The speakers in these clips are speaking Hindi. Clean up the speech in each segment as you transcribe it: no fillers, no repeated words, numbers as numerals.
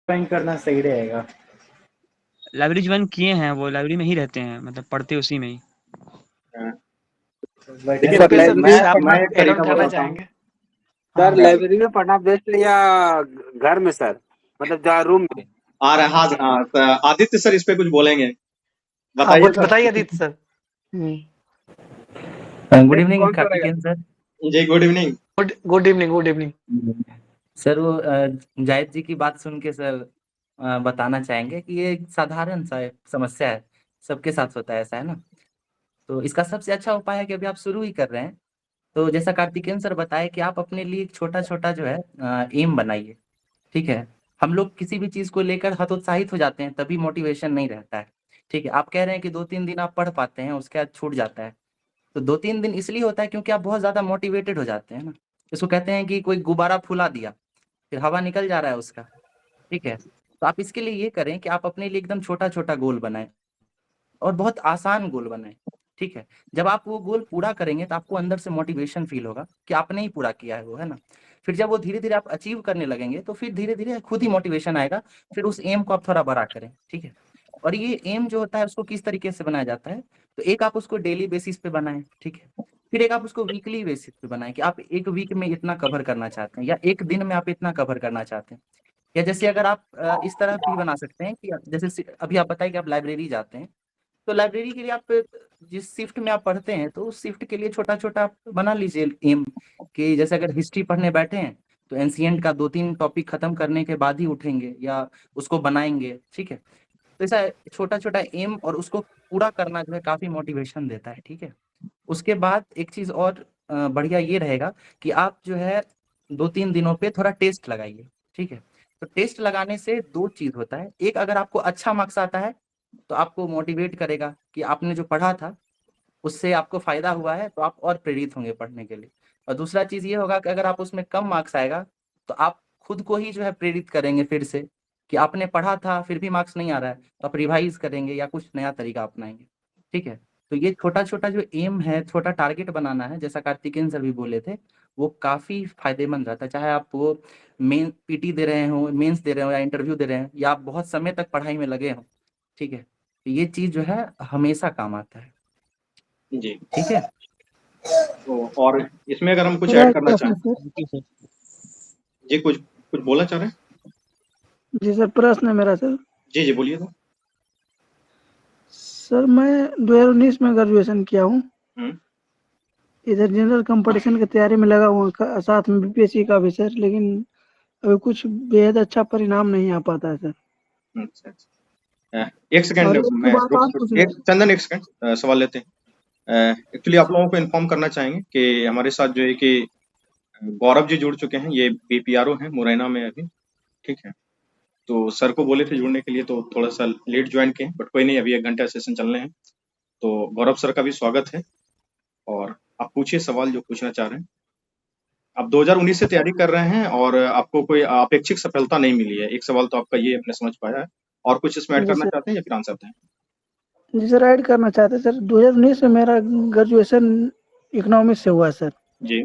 ज्वाइन करना सही रहेगा? लाइब्रेरी ज्वाइन किए हैं, वो लाइब्रेरी में ही रहते हैं, मतलब पढ़ते उसी में ही। हाँ। बढ़िया देखिए फिर है। सर, कैसे मैं कैसे आप मैं एक एड ऑन तरीका करना बताता हूँ। चाहेंगे? हाँ हाँ हाँ, बताइए। लाइब्रेरी में पढ़ना बेस्ट है या घर में सर, मतलब जहाँ रूम में? आ रहा हाँ हाँ, आदित्य सर इस पे कुछ बोलेंगे, हाँ बताइए सर। बताइए आदित्य सर। गुड इवनिंग कौन सा रहेगा? कार्तिकेयन सर। जी good evening. Good evening, good evening. Sir वो जायद जी की बात सुन के सर बताना चाहेंगे कि ये एक साधारण सा एक समस्या है, सबके साथ होता है ऐसा, है ना। तो इसका सबसे अच्छा उपाय है कि अभी आप शुरू ही कर रहे हैं, तो जैसा कार्तिकेयन सर बताए कि आप अपने लिए एक छोटा छोटा जो है एम बनाइए। ठीक है। हम लोग किसी भी चीज को लेकर हतोत्साहित हो जाते हैं, तभी मोटिवेशन नहीं रहता है। ठीक है, आप कह रहे हैं कि 2-3 दिन आप पढ़ पाते हैं, उसके बाद छूट जाता है। तो 2-3 दिन इसलिए होता है क्योंकि आप बहुत ज्यादा मोटिवेटेड हो जाते हैं ना। इसको कहते हैं कि कोई गुब्बारा फुला दिया, फिर हवा निकल जा रहा है उसका। ठीक है, तो आप इसके लिए ये करें कि आप अपने लिए एकदम छोटा छोटा गोल बनाएं, और बहुत आसान गोल बनाएं। ठीक है, जब आप वो गोल पूरा करेंगे तो आपको अंदर से मोटिवेशन फील होगा कि आपने ही पूरा किया है वो, है ना। फिर जब वो धीरे धीरे आप अचीव करने लगेंगे तो फिर धीरे धीरे खुद ही मोटिवेशन आएगा। फिर उस एम को आप थोड़ा बड़ा करें। ठीक है, और ये एम जो होता है उसको किस तरीके से बनाया जाता है, तो एक आप उसको डेली बेसिस पे बनाएं। ठीक है, फिर एक आप उसको वीकली बेसिस पे बनाएं कि आप एक वीक में इतना कवर करना चाहते हैं, या एक दिन में आप इतना कवर करना चाहते हैं। या जैसे अगर आप इस तरह भी बना सकते हैं कि जैसे अभी आप बताइए कि आप लाइब्रेरी जाते हैं, तो लाइब्रेरी के लिए आप जिस शिफ्ट में आप पढ़ते हैं तो उस शिफ्ट के लिए छोटा छोटा आप बना लीजिए एम, कि जैसे अगर हिस्ट्री पढ़ने बैठे हैं तो एंशियंट का 2-3 टॉपिक खत्म करने के बाद ही उठेंगे या उसको बनाएंगे। ठीक है, तो ऐसा छोटा छोटा एम और उसको पूरा करना जो है काफी मोटिवेशन देता है। ठीक है, उसके बाद एक चीज और बढ़िया ये रहेगा कि आप जो है 2-3 दिनों पे थोड़ा टेस्ट लगाइए। ठीक है, तो टेस्ट लगाने से दो चीज होता है, एक अगर आपको अच्छा मार्क्स आता है तो आपको मोटिवेट करेगा कि आपने जो पढ़ा था उससे आपको फायदा हुआ है, तो आप और प्रेरित होंगे पढ़ने के लिए। और दूसरा चीज ये होगा कि अगर आप उसमें कम मार्क्स आएगा तो आप खुद को ही जो है प्रेरित करेंगे फिर से, कि आपने पढ़ा था फिर भी मार्क्स नहीं आ रहा है तो आप रिवाइज करेंगे या कुछ नया तरीका अपनाएंगे। ठीक है, तो ये छोटा छोटा जो एम है, छोटा टारगेट बनाना है, जैसा कार्तिकेयन सर भी बोले थे, वो काफी फायदेमंद रहता है। चाहे आप वो मेन पीटी दे रहे हो, मेंस दे रहे हो, या इंटरव्यू दे रहे हैं, या आप बहुत समय तक पढ़ाई में लगे हो। ठीक है, तो ये चीज जो है हमेशा काम आता है। जी, ठीक है। तो और इसमें अगर हम कुछ मेरा ऐड एक करना प्रश्न चाहें। है सर। जी सर। जी कुछ कुछ बोलना चाह रहे हैं? जी सर, प्रश्न है मेरा सर। जी जी बोलिए तो। सर मैं 2019 में ग्रेजुएशन किया हूँ। हम्म। इधर जनरल कंपटीशन की तैयारी में लगा हुआ हूँ, साथ में बीपीएससी का भी सर, लेकिन अभी कुछ बेहद अच्छा परिणाम नहीं आ पाता है सर। अच्छा अच्छा, एक सेकंड और एक मैं बात रुक और रुक पूछना एक चंदन, एक सेकंड सवाल लेते हैं। एक्चुअली आप लोगों को इन्फॉर्म करना चाहेंगे कि हमारे साथ जो है कि गौरव जी जुड़ चुके हैं, ये बीपीआरओ हैं मुरैना में अभी। ठीक है, तो सर को बोले थे जुड़ने के लिए, तो थोड़ा सा लेट ज्वाइन किए, बट कोई नहीं, अभी 1 घंटा सेशन चलने हैं। तो गौरव सर का भी स्वागत है, और आप पूछिए सवाल जो पूछना चाह रहे हैं। आप 2019 से तैयारी कर रहे हैं और आपको कोई अपेक्षित सफलता नहीं मिली है, एक सवाल तो आपका ये अपने समझ पाया है। और कुछ इसमें ऐड जी करना सर। चाहते हैं या फिर आंसर दें? जी सर, ऐड करना चाहते सर। 2019 में मेरा ग्रेजुएशन इकोनॉमिक्स से हुआ है सर। जी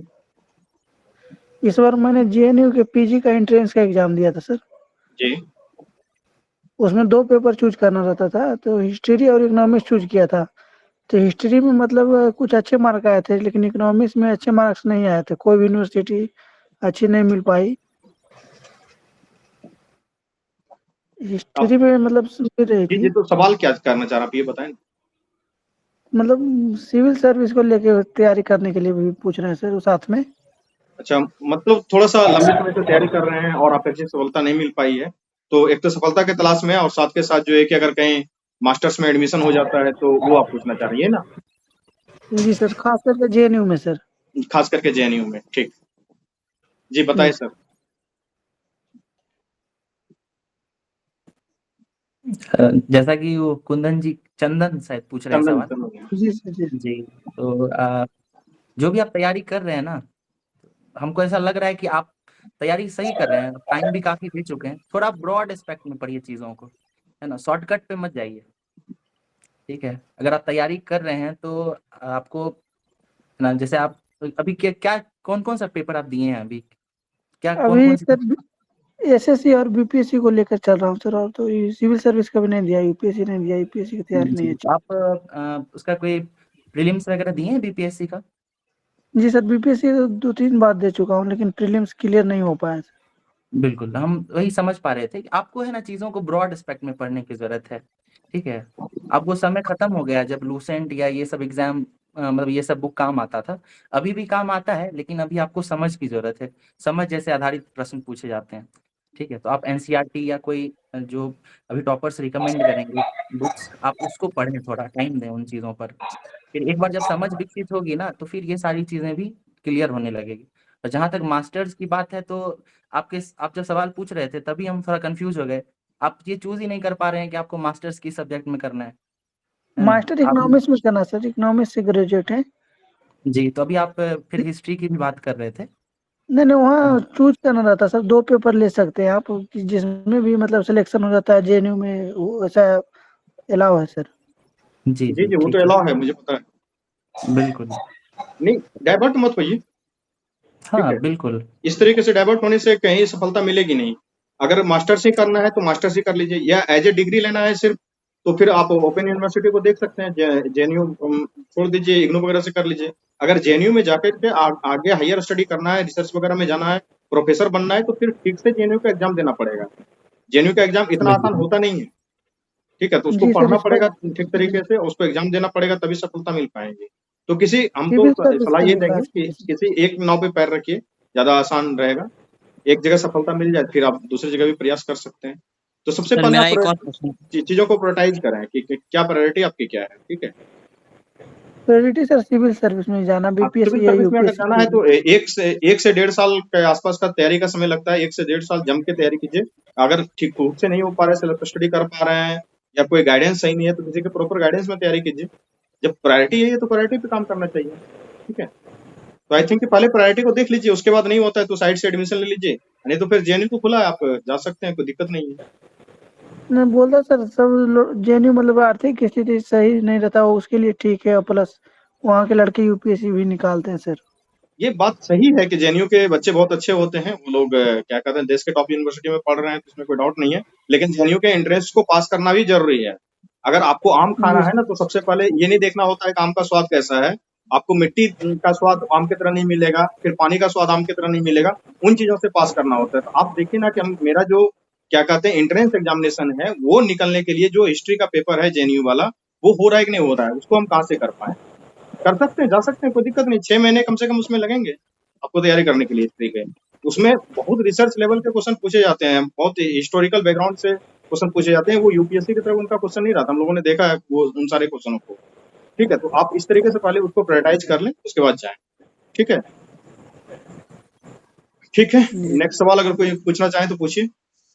इस बार मैंने जेएनयू के पीजी का एंट्रेंस का एग्जाम दिया था सर। जी उसमें 2 पेपर चूज करना रहता था, तो हिस्ट्री और इकोनॉमिक्स चूज किया था। तो हिस्ट्री में मतलब कुछ अच्छे मार्क आए थे, लेकिन इकोनॉमिक्स में अच्छे मार्क्स नहीं आए थे, कोई भी यूनिवर्सिटी अच्छी नहीं मिल पाई। आप हिस्ट्री में मतलब मिल रही जी थी। जी, तो सवाल क्या करना चाह रहे हैं आप ये बताएं ना। मतलब सिविल सर्विस को लेके तैयारी करने के लिए भी पूछ रहे हैं सर वो साथ में। अच्छा, मतलब थोड़ा सा लंबे समय से तैयारी कर रहे हैं और अपेक्षित सफलता नहीं मिल पाई है, तो एक तो सफलता के तलाश में है, और साथ के साथ जो है कि अगर कहीं मास्टर्स में एडमिशन हो जाता है तो वो आप पूछना चाह रही है ना, जी सर, खास करके जेएनयू में सर। खास करके जेएनयू में। ठीक, जी जी बताइए सर। सर। जैसा कि वो कुंदन जी, चंदन शायद पूछ रहे हैं चंदन सवाल। चंदन। जी सर। जी जी, तो जो भी आप तैयारी कर रहे हैं ना, हमको ऐसा लग रहा है कि आप तैयारी सही कर रहे हैं, टाइम भी काफी दे चुके हैं। थोड़ा ब्रॉड एस्पेक्ट में पढ़िए चीजों को, है ना, शॉर्टकट पे मत जाइए। ठीक है, अगर आप तैयारी कर रहे हैं तो आपको ना, जैसे आप अभी क्या क्या कौन कौन सा पेपर आप दिए हैं अभी, क्या कौन अभी कौन सी? सर एसएससी और बीपीएससी को लेकर चल रहा हूँ सर, और तो ये सिविल सर्विस का भी नहीं दिया, यूपीएससी नहीं दिया, यूपीएससी की तैयारी नहीं जी, है। तो आप उसका कोई प्रीलिम्स वगैरह दिए हैं बीपीएससी का? जी सर, बीपीएससी तो 2-3 बार दे चुका हूँ, लेकिन प्रीलिम्स क्लियर नहीं हो पाया सर। बिल्कुल, हम वही समझ पा रहे थे कि आपको है ना चीज़ों को ब्रॉड एस्पेक्ट में पढ़ने की ज़रूरत है, ठीक है? अब वो समय खत्म हो गया जब लूसेंट या ये सब एग्ज़ाम मतलब ये सब बुक काम आता था। अभी भी काम आता है, लेकिन अभी आपको समझ की ज़रूरत है। समझ जैसे आधारित प्रश्न पूछे जाते हैं, ठीक है? तो आप एनसीईआरटी या कोई जो अभी टॉपर्स रिकमेंड करेंगे बुक्स, आप उसको पढ़ें, थोड़ा टाइम दें उन चीज़ों पर। फिर एक बार जब समझ विकसित होगी ना, तो फिर ये सारी चीज़ें भी क्लियर होने लगेगी। और जहाँ तक मास्टर्स की बात है, तो आप जब सवाल पूछ रहे थे तभी हम थोड़ा कंफ्यूज हो गए। आप ये चूज ही नहीं कर पा रहे हैं कि आपको मास्टर्स किस सब्जेक्ट में करना है ना? मास्टर इकोनॉमिक्स में करना सर, इकोनॉमिक्स से ग्रेजुएट है। जी, तो अभी आप फिर हिस्ट्री की भी बात कर रहे थे। नहीं वहाँ चूज करना रहता सर, 2 पेपर ले सकते हैं आप, जिसमें भी मतलब सिलेक्शन हो जाता है। जेएनयू में वैसा अलाउ है सर। जी जी वो ठीक तो है, अलाउ है, मुझे पता है। बिल्कुल। नहीं, डाइवर्ट मत होइए, ठीक हाँ है? बिल्कुल, इस तरीके से डाइवर्ट होने से कहीं सफलता मिलेगी नहीं। अगर मास्टर्स ही करना है तो मास्टर्स ही कर लीजिए, या एज ए डिग्री लेना है सिर्फ, तो फिर आप ओपन यूनिवर्सिटी को देख सकते हैं। जेएनयू छोड़ दीजिए, इग्नू वगैरह से कर लीजिए। अगर जेएनयू में जाकर के आगे हायर स्टडी करना है, रिसर्च वगैरह में जाना है, प्रोफेसर बनना है, तो फिर ठीक से जेएनयू का एग्जाम देना पड़ेगा। जेएनयू का एग्जाम इतना आसान होता नहीं है, ठीक है? तो उसको जी सर, पढ़ना इसका पड़ेगा ठीक तरीके से, उसको एग्जाम देना पड़ेगा, तभी सफलता मिल पाएगी। तो हम तो सिविल सर्विस सलाह का ये भी देंगे कि किसी एक नाव पे पैर रखिए, ज्यादा आसान रहेगा। एक जगह सफलता मिल जाए, फिर आप दूसरी जगह भी प्रयास कर सकते हैं। तो सबसे सर पहले मेरा आप एक और क्वेश्चन। चीजों को प्रायोरिटाइज करें कि क्या प्रायोरिटी आपकी क्या है, ठीक है? प्रायोरिटी सर सिविल सर्विस में जाना, सिविल बीपीएससी या सर्विस में अगर जाना है यूपीएससी। तो 1 से 1.5 साल के आसपास का तैयारी का समय लगता है। 1 से 1.5 साल जम के तैयारी कीजिए। अगर ठीक ठीक से नहीं हो पा रहा है, सेल्फ स्टडी कर पा रहे हैं, या कोई गाइडेंस सही नहीं है, तो किसी के प्रॉपर गाइडेंस में तैयारी कीजिए। जब प्रायोरिटी है तो प्रायोरिटी पे काम करना चाहिए, ठीक है? तो आई थिंक कि पहले प्रायोरिटी को देख लीजिए, उसके बाद नहीं होता है तो साइड से एडमिशन ले लीजिए, नहीं तो फिर जेएनयू तो खुला है, आप जा सकते हैं, कोई दिक्कत नहीं है। नहीं बोलता सर, सब जेएनयू मतलब आर्थिक स्थिति सही नहीं रहता, उसके लिए ठीक है, प्लस वहाँ के लड़के यूपीएससी भी निकालते हैं सर। ये बात सही है कि जेएनयू के बच्चे बहुत अच्छे होते हैं। वो लोग क्या कहते हैं, देश के टॉप यूनिवर्सिटी में पढ़ रहे हैं, तो इसमें कोई डाउट नहीं है। लेकिन जेएनयू के एंट्रेंस को पास करना भी जरूरी है। अगर आपको आम खाना है ना, तो सबसे पहले ये नहीं देखना होता है कि आम का स्वाद कैसा है। आपको मिट्टी का स्वाद आम की तरह नहीं मिलेगा, फिर पानी का स्वाद आम की तरह नहीं मिलेगा। उन चीजों से पास करना होता है। तो आप देखिए ना कि मेरा जो क्या कहते हैं एंट्रेंस एग्जामिनेशन है, वो निकलने के लिए जो हिस्ट्री का पेपर है जेएनयू वाला, वो हो रहा है कि नहीं हो रहा है, उसको हम कहाँ से कर पाए। कर सकते हैं, जा सकते हैं, कोई दिक्कत नहीं। 6 महीने कम से कम उसमें लगेंगे आपको तैयारी करने के लिए हिस्ट्री के। उसमें बहुत रिसर्च लेवल के क्वेश्चन पूछे जाते हैं, बहुत हिस्टोरिकल बैकग्राउंड से क्वेश्चन पूछे जाते हैं। वो यूपीएससी की तरफ उनका क्वेश्चन नहीं रहता, हम लोगों ने देखा है वो उन सारे क्वेश्चनों को, ठीक है? तो आप इस तरीके से पहले उसको प्रायोरिटाइज कर लें, उसके बाद जाएं, ठीक है? ठीक है, नेक्स्ट सवाल अगर कोई पूछना चाहे तो पूछिए।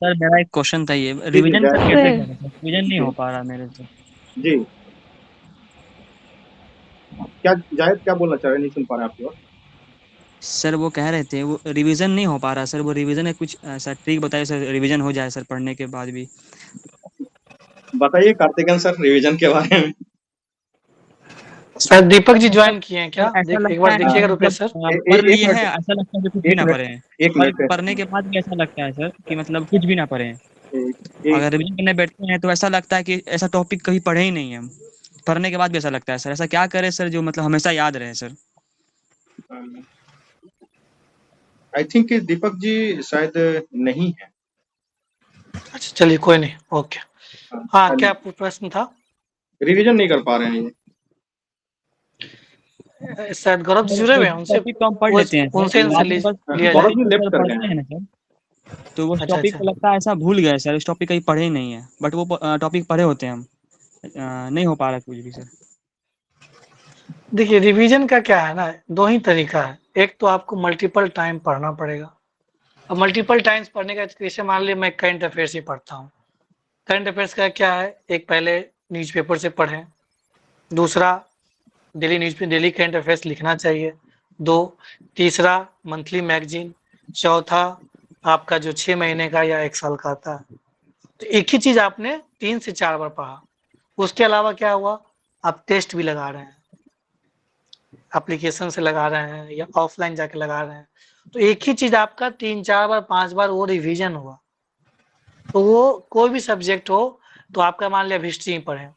सर मेरा एक क्वेश्चन था, ये रिवीजन जायद। कैसे करें? रिवीजन नहीं हो पा रहा मेरे से। जी, क्या जायद क्या बोलना चाह रहे हैं, नहीं सुन पा रहे हैं आपकी बात। सर वो कह रहे थे वो रिवीजन नहीं हो पा रहा सर, वो रिवीजन है, कुछ ऐसा ट्रिक बताइए सर, रिवीजन हो जाए सर पढ़ने के बाद भी। बताइए कार्तिकेयन सर रिवीजन के बारे में। सर दीपक जी ज्वाइन किए हैं क्या? ऐसा एक लगता बार है देखिएगा कि रुपेश मतलब सर। पढ़ लिए एक हैं, ऐसा लगता है कि कुछ भी ना मिनट, पढ़े हैं। एक और मिनट पढ़ने के बाद भी ऐसा लगता है सर कि मतलब कुछ भी ना पढ़े हैं। एक- अगर रिवीजन करने बैठते हैं तो ऐसा लगता है कि ऐसा टॉपिक कभी पढ़े ही नहीं है हम। पढ़ने के बाद भी ऐसा लगता है सर। ऐसा क्या करें सर जो मतलब हमेशा याद रहे सर? आई थिंक कि दीपक जी शायद नहीं है। अच्छा चलिए कोई नहीं, ओके। हाँ क्या प्रश्न था? रिवीजन नहीं कर पा रहे हैं ये। शायद गौरव जी जुड़े हुए हैं, उनसे टॉपिक तो हम पढ़ लेते हैं उनसे सर, आंसर बाद में बस लिया गौरव जाए। जी लेफ्ट कर गए पढ़ते हैं। हैं ना सर, तो वो अच्छा, टॉपिक अच्छा। को लगता है ऐसा भूल गए सर, इस टॉपिक कहीं पढ़े ही नहीं है, बट वो टॉपिक पढ़े होते हैं हम। नहीं हो पा रहा कुछ भी सर। देखिए रिवीजन का क्या है ना, 2 ही तरीका है। एक तो आपको मल्टीपल टाइम पढ़ना पड़ेगा। अब मल्टीपल टाइम्स पढ़ने का, जैसे मान लीजिए मैं करंट अफेयर्स ही पढ़ता हूँ। करंट अफेयर्स का क्या है, एक पहले न्यूज़पेपर से पढ़ें, दूसरा डेली करंट अफेयर्स लिखना चाहिए, 2 तीसरा मंथली मैगजीन, चौथा आपका जो 6 महीने का या 1 साल का आता है। तो एक ही चीज आपने 3 से 4 बार पढ़ा। उसके अलावा क्या हुआ, आप टेस्ट भी लगा रहे हैं, एप्लीकेशन से लगा रहे हैं या ऑफलाइन जाके लगा रहे हैं, तो एक ही चीज आपका 3, 4 बार 5 बार वो रिवीजन हुआ। तो वो कोई भी सब्जेक्ट हो, तो आपका मान लिया हिस्ट्री ही पढ़े,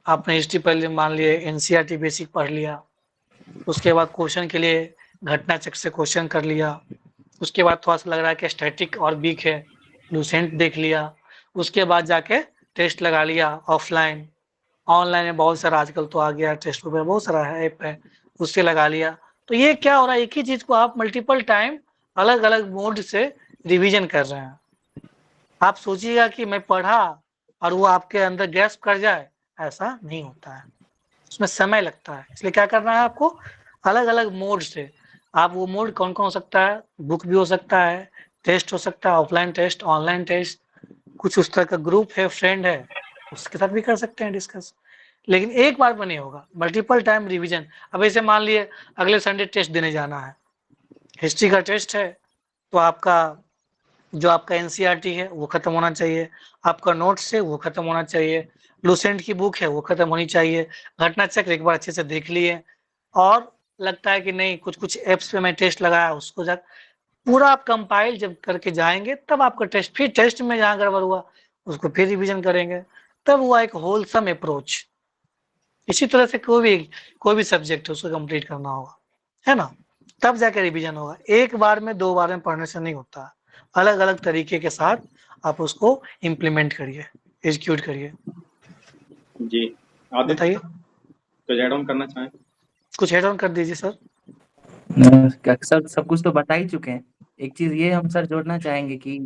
आपने हिस्ट्री पहले मान लिया एनसीईआरटी बेसिक पढ़ लिया, उसके बाद क्वेश्चन के लिए घटना चक्र से क्वेश्चन कर लिया, उसके बाद थोड़ा सा लग रहा है कि स्टैटिक और वीक है, लूसेंट देख लिया, उसके बाद जाके टेस्ट लगा लिया ऑफलाइन, ऑनलाइन में बहुत सारा आजकल तो आ गया, टेस्ट पेपर बहुत सारा है, ऐप है, उससे लगा लिया। तो ये क्या हो रहा है, एक ही चीज को आप मल्टीपल टाइम अलग अलग मोड से रिवीजन कर रहे हैं। आप सोचिएगा कि मैं पढ़ा और वो आपके अंदर ग्रैस्प कर जाए, ऐसा नहीं होता है, उसमें समय लगता है। इसलिए क्या करना है आपको, अलग अलग मोड से। आप वो मोड कौन कौन हो सकता है, बुक भी हो सकता है, टेस्ट हो सकता है, ऑफलाइन टेस्ट, ऑनलाइन टेस्ट, कुछ उस तरह का ग्रुप है, फ्रेंड है, उसके साथ भी कर सकते हैं डिस्कस। लेकिन एक बार में नहीं होगा, मल्टीपल टाइम रिवीजन। अब ऐसे मान लिए अगले संडे टेस्ट देने जाना है, हिस्ट्री का टेस्ट है, तो आपका जो आपका एनसीईआरटी है वो खत्म होना चाहिए, आपका नोट्स है वो खत्म होना चाहिए, लूसेंट की बुक है वो खत्म होनी चाहिए, घटना चक्र एक बार अच्छे से देख लिए, और लगता है कि नहीं कुछ कुछ एप्स पे मैं टेस्ट लगाया उसको जा पूरा आप कंपाइल जब करके जाएंगे, तब आपका टेस्ट, फिर टेस्ट में जहाँ गड़बड़ हुआ उसको फिर रिवीजन करेंगे, तब हुआ एक होलसम अप्रोच। इसी तरह से कोई भी सब्जेक्ट है उसको कंप्लीट करना होगा, है ना, तब जाके रिवीजन होगा। एक बार में 2 बार में पढ़ने से नहीं होता, अलग अलग तरीके के साथ आप उसको इम्प्लीमेंट करिए, एग्जीक्यूट करिए। जी आदित्य बताइए, कुछ ऐड ऑन करना चाहें? कुछ हेड ऑन कर दीजिए सर। सब कुछ तो बता ही चुके हैं। एक चीज ये हम सर जोड़ना चाहेंगे कि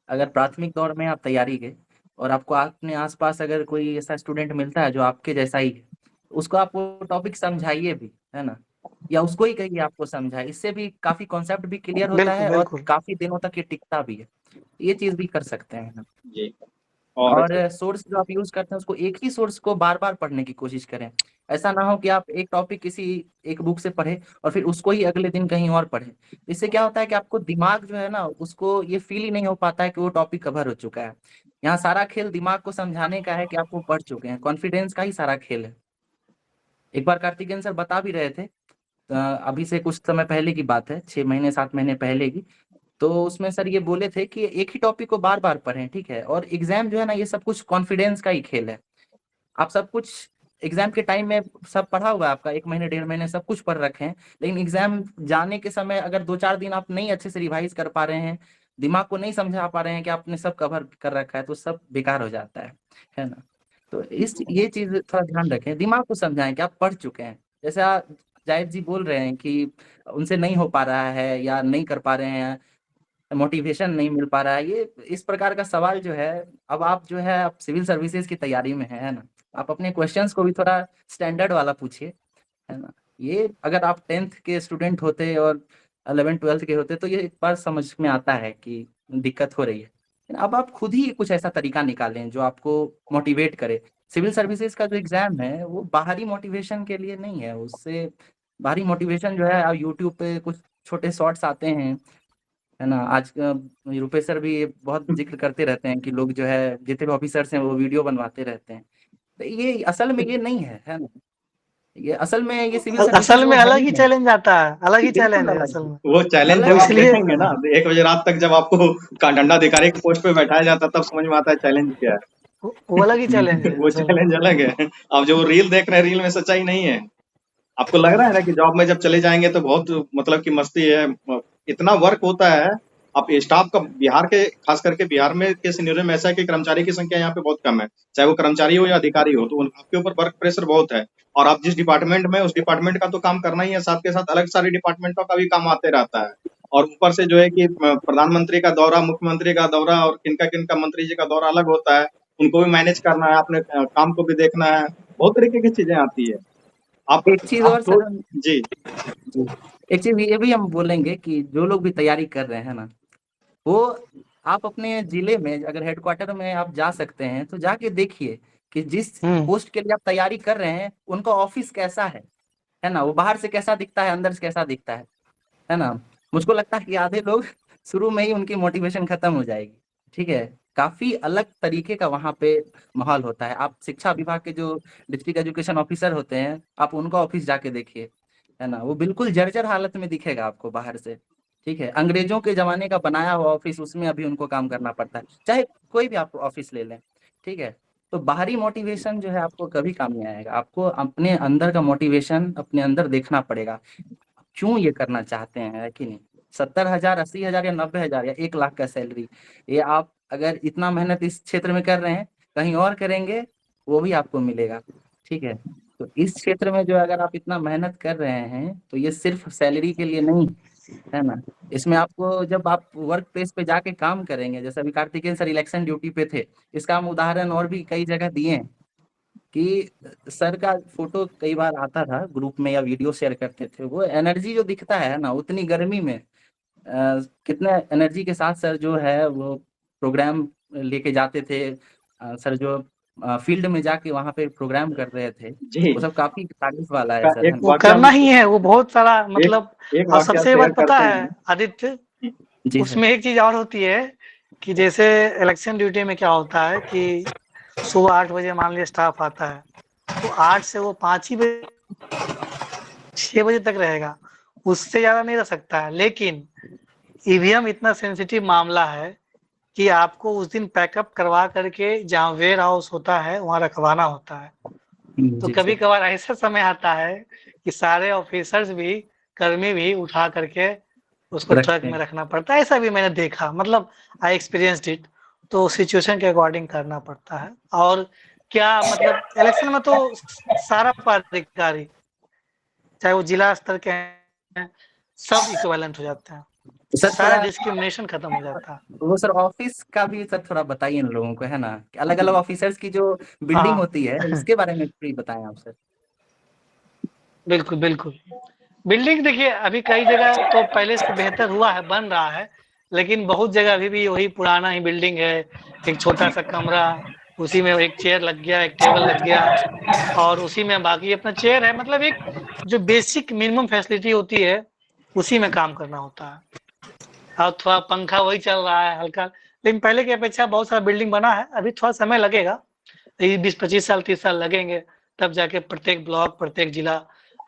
अगर प्राथमिक दौर में आप तैयारी के और आपको अपने आसपास अगर कोई ऐसा स्टूडेंट मिलता है जो आपके जैसा ही है, उसको आप वो टॉपिक समझाइए भी, है ना, या उसको ही कहिए आपको समझाए, इससे भी काफी कॉन्सेप्ट भी क्लियर होता बिल्कुल है और बिल्कुल। काफी दिनों तक ये टिकता भी है। ये चीज भी कर सकते हैं हम। जी और और सोर्स जो आप यूज करते हैं उसको एक ही सोर्स को बार बार पढ़ने की कोशिश करें। ऐसा ना हो कि आप एक टॉपिक किसी एक बुक से पढ़े और फिर उसको ही अगले दिन कहीं और पढ़े। इससे क्या होता है कि आपको दिमाग जो है ना, उसको ये फील ही नहीं हो पाता है कि वो टॉपिक कवर हो चुका है। यहाँ सारा खेल दिमाग को समझाने का है कि आप वो पढ़ चुके हैं, कॉन्फिडेंस का ही सारा खेल है। एक बार कार्तिकेयन सर बता भी रहे थे, अभी से कुछ समय पहले की बात है, 6 महीने 7 महीने पहले की। तो उसमें सर ये बोले थे कि एक ही टॉपिक को बार बार पढ़ें, ठीक है, और एग्जाम जो है ना, ये सब कुछ कॉन्फिडेंस का ही खेल है। आप सब कुछ एग्जाम के टाइम में सब पढ़ा हुआ है, आपका 1 महीने 1.5 महीने सब कुछ पढ़ रखे हैं, लेकिन एग्जाम जाने के समय अगर 2-4 दिन आप नहीं अच्छे से रिवाइज कर पा रहे हैं, दिमाग को नहीं समझा पा रहे हैं कि आपने सब कवर कर रखा है, तो सब बेकार हो जाता है ना। तो ये चीज थोड़ा ध्यान रखें, दिमाग को समझाएं कि आप पढ़ चुके हैं। जैसे जाहिद जी बोल रहे हैं कि उनसे नहीं हो पा रहा है या नहीं कर पा रहे हैं, मोटिवेशन नहीं मिल पा रहा है, ये इस प्रकार का सवाल जो है, अब आप जो है आप सिविल सर्विसेज की तैयारी में है ना, आप अपने क्वेश्चंस को भी थोड़ा स्टैंडर्ड वाला पूछिए, है ना। ये अगर आप 10th के स्टूडेंट होते और 11th 12th के होते तो ये एक बार समझ में आता है कि दिक्कत हो रही है, लेकिन अब आप खुद ही कुछ ऐसा तरीका निकालें जो आपको मोटिवेट करे। सिविल सर्विसेज का जो एग्जाम है वो बाहरी मोटिवेशन के लिए नहीं है, उससे बाहरी मोटिवेशन जो है, आप यूट्यूब पे कुछ छोटे शॉर्ट्स आते हैं, है ना। आज रूपेश सर भी बहुत जिक्र करते रहते हैं कि लोग जो है जितने भी ऑफिसर्स हैं वो वीडियो बनवाते रहते हैं, तो ये असल में ये नहीं है ना। ये असल में ये सिविल सर्विसेज असल वो में है अलग ही ही नहीं। चैलेंज आता है, अलग ही बिल्कुल चैलेंज है अलग असल है, में। वो चैलेंज अलग जब तो आप है। इसलिए देखेंगे ना 1 बजे रात तक जब आपको दंडा की पोस्ट पे बैठाया जाता तब समझ में आता है चैलेंज क्या वो अलग ही चैलेंज है। है वो असल में। चैलेंज अलग है। आप जो रील देख रहे हैं, रील में सच्चाई नहीं है। आपको लग रहा है ना कि जॉब में जब चले जाएंगे तो बहुत मतलब कि मस्ती है, इतना वर्क होता है। आप स्टाफ का बिहार के, खास करके बिहार में के सिनेरियो में ऐसा है कि कर्मचारी की संख्या यहाँ पे बहुत कम है, चाहे वो कर्मचारी हो या अधिकारी हो, तो आपके ऊपर वर्क प्रेशर बहुत है। और आप जिस डिपार्टमेंट में, उस डिपार्टमेंट का तो काम करना ही है, साथ के साथ अलग सारे डिपार्टमेंटों का भी काम आते रहता है। और ऊपर से जो है कि प्रधानमंत्री का दौरा, मुख्यमंत्री का दौरा और किनका किनका मंत्री जी का दौरा अलग होता है, उनको भी मैनेज करना है, अपने काम को भी देखना है, बहुत तरीके की चीजें आती है। आप एक चीज आप और तो सर जी जी, एक चीज ये भी हम बोलेंगे कि जो लोग भी तैयारी कर रहे हैं ना, वो आप अपने जिले में अगर हेडक्वार्टर में आप जा सकते हैं तो जाके देखिए कि जिस पोस्ट के लिए आप तैयारी कर रहे हैं उनका ऑफिस कैसा है ना, वो बाहर से कैसा दिखता है, अंदर से कैसा दिखता है ना। मुझको लगता है कि आधे लोग शुरू में ही उनकी मोटिवेशन खत्म हो जाएगी, ठीक है। काफी अलग तरीके का वहाँ पे माहौल होता है। आप शिक्षा विभाग के जो डिस्ट्रिक्ट एजुकेशन ऑफिसर होते हैं, आप उनका ऑफिस जाके देखिए, है ना, वो बिल्कुल जर्जर हालत में दिखेगा आपको बाहर से, ठीक है, अंग्रेजों के जमाने का बनाया हुआ ऑफिस, उसमें अभी उनको काम करना पड़ता है, चाहे कोई भी आप ऑफिस ले लें, ठीक है। तो बाहरी मोटिवेशन जो है आपको कभी काम नहीं आएगा, आपको अपने अंदर का मोटिवेशन अपने अंदर देखना पड़ेगा, क्यों ये करना चाहते हैं, है कि नहीं। 70,000, 80,000 या 90,000 या 1 लाख का सैलरी, ये आप अगर इतना मेहनत इस क्षेत्र में कर रहे हैं, कहीं और करेंगे वो भी आपको मिलेगा, ठीक है। तो इस क्षेत्र में जो अगर आप इतना मेहनत कर रहे हैं तो ये सिर्फ सैलरी के लिए नहीं है ना। इसमें आपको जब आप वर्क प्लेस पे जाके काम करेंगे, जैसे अभी कार्तिकेय सर इलेक्शन ड्यूटी पे थे, इसका हम उदाहरण और भी कई जगह दिए हैं कि सर का फोटो कई बार आता था ग्रुप में या वीडियो शेयर करते थे, वो एनर्जी जो दिखता है ना उतनी गर्मी में कितने एनर्जी के साथ सर जो है वो प्रोग्राम लेके जाते थे। सर जो फील्ड में जाके वहाँ पे प्रोग्राम कर रहे थे, जी वो सब काफी तारीफ वाला है का सर, एक है ना? वो वाकया करना ही है, वो बहुत सारा मतलब। एक और वाकया सबसे शेयर बात पता करते है हैं। आदित्य, जी सर। उसमें एक चीज और होती है कि जैसे इलेक्शन ड्यूटी में क्या होता है कि सुबह 8 बजे मान लिया स्टाफ आता है, तो 8 से वो 5 ही बजे 6 बजे तक रहेगा, उससे ज्यादा नहीं रह सकता है। लेकिन ईवीएम इतना सेंसिटिव मामला है कि आपको उस दिन पैकअप करवा करके जहाँ वेयर हाउस होता है वहां रखवाना होता है। तो जी कभी सर। कभार ऐसा समय आता है कि सारे ऑफिसर्स भी, कर्मी भी उठा करके उसको ट्रक रखते में हैं। रखना पड़ता है। ऐसा भी मैंने देखा, मतलब आई एक्सपीरियंस्ड इट। तो सिचुएशन के अकॉर्डिंग करना पड़ता है। और क्या मतलब इलेक्शन में तो सारा पदाधिकारी, चाहे वो जिला स्तर के हैं, सब इक्विवेलेंट हो जाते हैं, सर सारा थोड़ा डिस्क्रिमिनेशन खत्म हो जाता है। वो सर ऑफिस का भी सर थोड़ा बताइए इन लोगों को, है ना, अलग अलग ऑफिसर्स की जो बिल्डिंग हाँ होती है उसके बारे में भी बताएं आप सर। बिल्कुल बिल्कुल। बिल्डिंग देखिए अभी कई जगह तो पहले से बेहतर हुआ है, बन रहा है, लेकिन बहुत जगह अभी भी वही पुराना ही बिल्डिंग है। एक छोटा सा कमरा, उसी में एक चेयर लग गया, एक टेबल लग गया, और उसी में बाकी अपना चेयर है। मतलब एक जो बेसिक मिनिमम फैसिलिटी होती है उसी में काम करना होता है। और थोड़ा पंखा वही चल रहा है हल्का, लेकिन पहले की अपेक्षा बहुत सारा बिल्डिंग बना है। अभी थोड़ा समय लगेगा, 20-25 साल 30 साल लगेंगे, तब जाके प्रत्येक ब्लॉक, प्रत्येक जिला।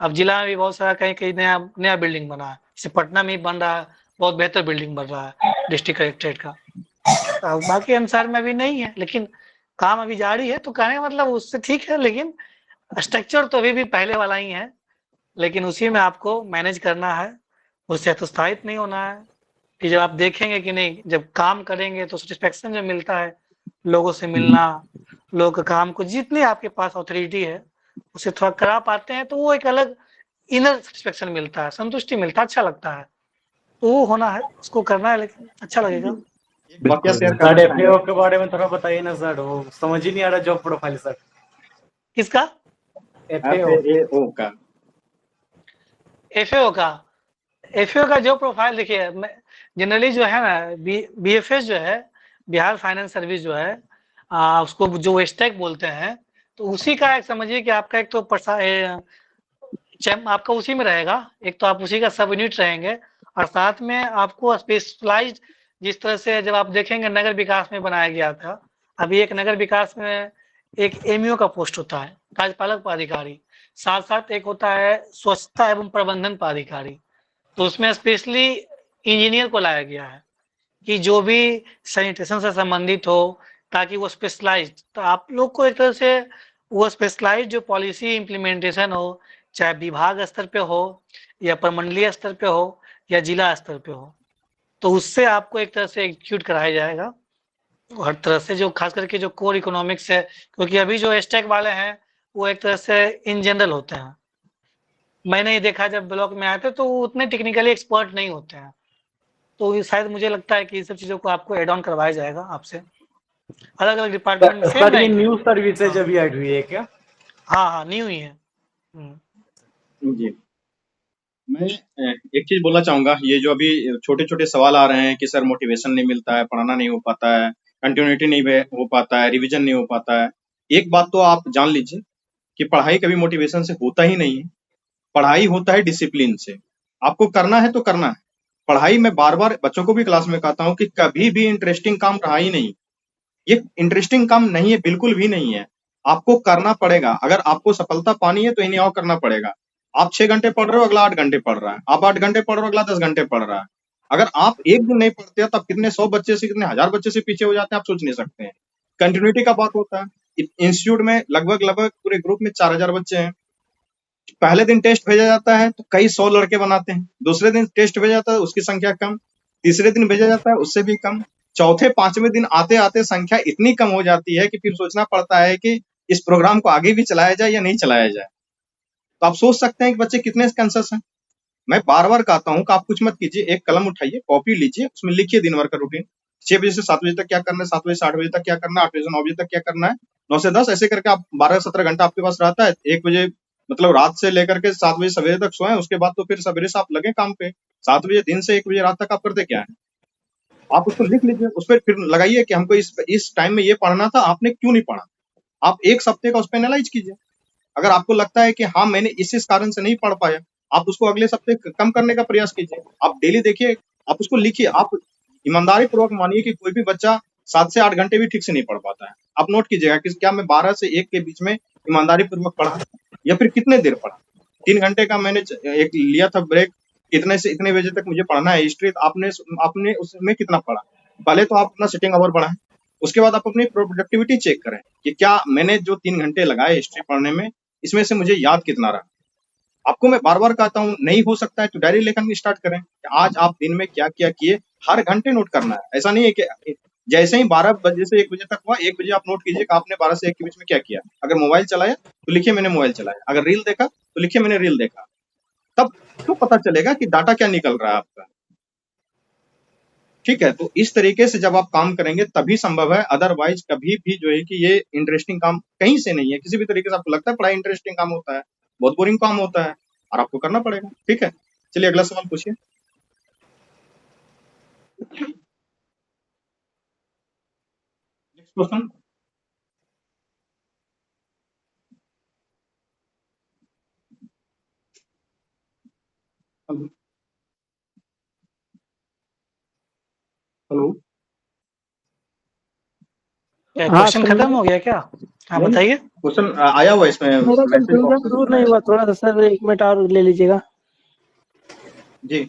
अब जिला में भी बहुत सारा कहीं कहीं नया नया बिल्डिंग बना है, जैसे पटना में ही बन रहा है, बहुत बेहतर बिल्डिंग बन रहा है डिस्ट्रिक्ट कलेक्ट्रेट का। अब बाकी अनुसार में अभी नहीं है, लेकिन काम अभी जारी है। तो कहने का मतलब उससे ठीक है, लेकिन स्ट्रक्चर तो अभी भी पहले वाला ही है, लेकिन उसी में आपको मैनेज करना है, उससे हतोत्साहित नहीं होना है। कि जब आप देखेंगे कि नहीं, जब काम करेंगे तो सेटिस्फेक्शन जो मिलता है, लोगों से मिलना, लोगों के काम को जितनी आपके पास ऑथोरिटी है उसे थोड़ा करा पाते हैं, तो वो एक अलग इनर सेटिस्फेक्शन मिलता है, संतुष्टि मिलता है, अच्छा लगता है। तो वो होना है, उसको करना है, लेकिन अच्छा लगेगा। एक वाकया शेयर सर करना चाहेंगे। एफएओ के बारे में थोड़ा बताइए ना सर, वो समझ ही नहीं आ रहा जॉब प्रोफाइल सर। किसका? एफएओ FAO का एफएओ का? एफएओ का जो प्रोफाइल देखिए, जनरली जो है ना, बीएफएस जो है, बिहार फाइनेंस सर्विस जो है, उसको जो वेस्टैक बोलते हैं, तो उसी का एक समझिए कि आपका एक तो आपका उसी में रहेगा, एक तो आप उसी का सब यूनिट रहेंगे, और साथ में आपको स्पेशलाइज्ड, जिस तरह से जब आप देखेंगे नगर विकास में बनाया गया था, अभी एक नगर विकास में एक एमईओ का पोस्ट होता है, कार्यपालक पदाधिकारी, साथ साथ एक होता है स्वच्छता एवं प्रबंधन पदाधिकारी। तो उसमें स्पेशली इंजीनियर को लाया गया है कि जो भी सैनिटेशन से संबंधित हो, ताकि वो स्पेशलाइज्ड, तो आप लोग को एक तरह से वो स्पेशलाइज्ड जो पॉलिसी इम्प्लीमेंटेशन हो, चाहे विभाग स्तर पे हो या प्रमंडलीय स्तर पे हो या जिला स्तर पे हो, तो उससे आपको एक तरह से एग्जीक्यूट कराया जाएगा हर तरह से, जो खास करके जो कोर इकोनॉमिक्स है। क्योंकि अभी जो स्टैक वाले हैं वो एक तरह से इन जनरल होते हैं, मैंने ये देखा जब ब्लॉक में आए थे, तो वो उतने टेक्निकली एक्सपर्ट नहीं होते हैं। तो ये शायद मुझे लगता है कि इन सब चीजों को आपको एड ऑन करवाया जाएगा आपसे, अलग अलग डिपार्टमेंट में सेम सर ये नहीं। न्यू सर्विसेज हाँ। अभी ऐड हुई है क्या? हाँ न्यू ही है। जी मैं एक चीज बोलना चाहूंगा, ये जो अभी छोटे छोटे सवाल आ रहे हैं कि सर मोटिवेशन नहीं मिलता है, पढ़ाना नहीं हो पाता है, कंटिन्यूटी नहीं हो पाता है, रिवीजन नहीं हो पाता है। एक बात तो आप जान लीजिए कि पढ़ाई कभी मोटिवेशन से होता ही नहीं है, पढ़ाई होता है डिसिप्लिन से। आपको करना है तो करना है पढ़ाई। मैं बार बार बच्चों को भी क्लास में कहता हूँ कि कभी भी इंटरेस्टिंग काम रहा ही नहीं, ये इंटरेस्टिंग काम नहीं है, बिल्कुल भी नहीं है। आपको करना पड़ेगा, अगर आपको सफलता पानी है तो इन्हें और करना पड़ेगा। आप 6 घंटे पढ़ रहे हो, अगला 8 घंटे पढ़ रहा है, आप 8 घंटे पढ़ रहे हो, अगला 10 घंटे पढ़ रहा है। अगर आप एक दिन नहीं पढ़ते तब कितने 100 बच्चे से कितने हजार बच्चे से पीछे हो जाते हैं आप सोच नहीं सकते हैं। कंटिन्यूटी का बात होता है। इंस्टीट्यूट में लगभग पूरे ग्रुप में 4000 बच्चे हैं। पहले दिन टेस्ट भेजा जाता है तो कई 100 लड़के बनाते हैं, दूसरे दिन टेस्ट भेजा जाता है उसकी संख्या कम, तीसरे दिन भेजा जाता है उससे भी कम, चौथे पांचवें दिन आते आते संख्या इतनी कम हो जाती है कि फिर सोचना पड़ता है कि इस प्रोग्राम को आगे भी चलाया जाए या नहीं चलाया जाए। तो आप सोच सकते हैं कि बच्चे कितने कॉन्शियस हैं। मैं बार बार कहता हूँ कि आप कुछ मत कीजिए, एक कलम उठाइए, कॉपी लीजिए, उसमें लिखिए दिन भर का रूटीन, 6 बजे से 7 बजे तक क्या करना है, 7 बजे से 8 बजे तक क्या करना है, 8 बजे से 9 बजे तक क्या करना है, 9 से 10 ऐसे करके आप 12-17 घंटा आपके पास रहता है। 1 बजे मतलब रात से लेकर के 7 बजे सवेरे तक सोएं, उसके बाद तो फिर सवेरे से आप लगे काम पे। 7 बजे दिन से 1 बजे रात तक आप करते क्या है, आप उसको लिख लीजिए, उस पर फिर लगाइए कि हमको इस टाइम में ये पढ़ना था, आपने क्यों नहीं पढ़ा। आप एक हफ्ते का उस पर एनालाइज कीजिए। अगर आपको लगता है कि हाँ मैंने इस कारण से नहीं पढ़ पाया, आप उसको अगले हफ्ते कम करने का प्रयास कीजिए। आप डेली देखिए, आप उसको लिखिए, आप ईमानदारी पूर्वक मानिए कि कोई भी बच्चा 7 से 8 घंटे भी ठीक से नहीं पढ़ पाता है। आप नोट कीजिएगा कि क्या मैं 12 से 1 के बीच में ईमानदारी पूर्वक पढ़ा या फिर कितने देर पढ़ा। 3 घंटे का मैंने एक लिया था ब्रेक, इतने से इतने बजे तक मुझे पढ़ना है हिस्ट्री, आपने उसमें कितना पढ़ा। पहले तो आप अपना सिटिंग आवर बढ़ाएं, उसके बाद आप अपनी प्रोडक्टिविटी चेक करें कि क्या मैंने जो 3 घंटे लगाए हिस्ट्री पढ़ने में, इसमें से मुझे याद कितना रहा। आपको मैं बार बार कहता हूँ, नहीं हो सकता है तो डायरी लेखन स्टार्ट करें कि आज आप दिन में क्या क्या किए, हर घंटे नोट करना है। ऐसा नहीं है कि जैसे ही 12 बजे से 1 बजे तक हुआ, 1 बजे आप नोट कीजिए कि आपने 12 से 1 के बीच में क्या किया। अगर मोबाइल चलाया तो लिखिए मैंने मोबाइल चलाया, अगर रील देखा तो लिखिए मैंने रील देखा। तब तो पता चलेगा कि डाटा क्या निकल रहा है आपका। ठीक है, तो इस तरीके से जब आप काम करेंगे तभी संभव है, अदरवाइज कभी भी जो है कि ये इंटरेस्टिंग काम कहीं से नहीं है। किसी भी तरीके से आपको लगता है पढ़ाई इंटरेस्टिंग काम होता है, बहुत बोरिंग काम होता है और आपको करना पड़ेगा। ठीक है, चलिए अगला सवाल पूछिए। Next question. हेलो, क्वेश्चन खत्म हो गया क्या? हाँ बताइए। क्वेश्चन आया हुआ इसमें मेरा मैसेज कंफ्यूजन बॉक्स दूर में। नहीं हुआ, थोड़ा सा सर 1 मिनट और ले लीजिएगा। जी,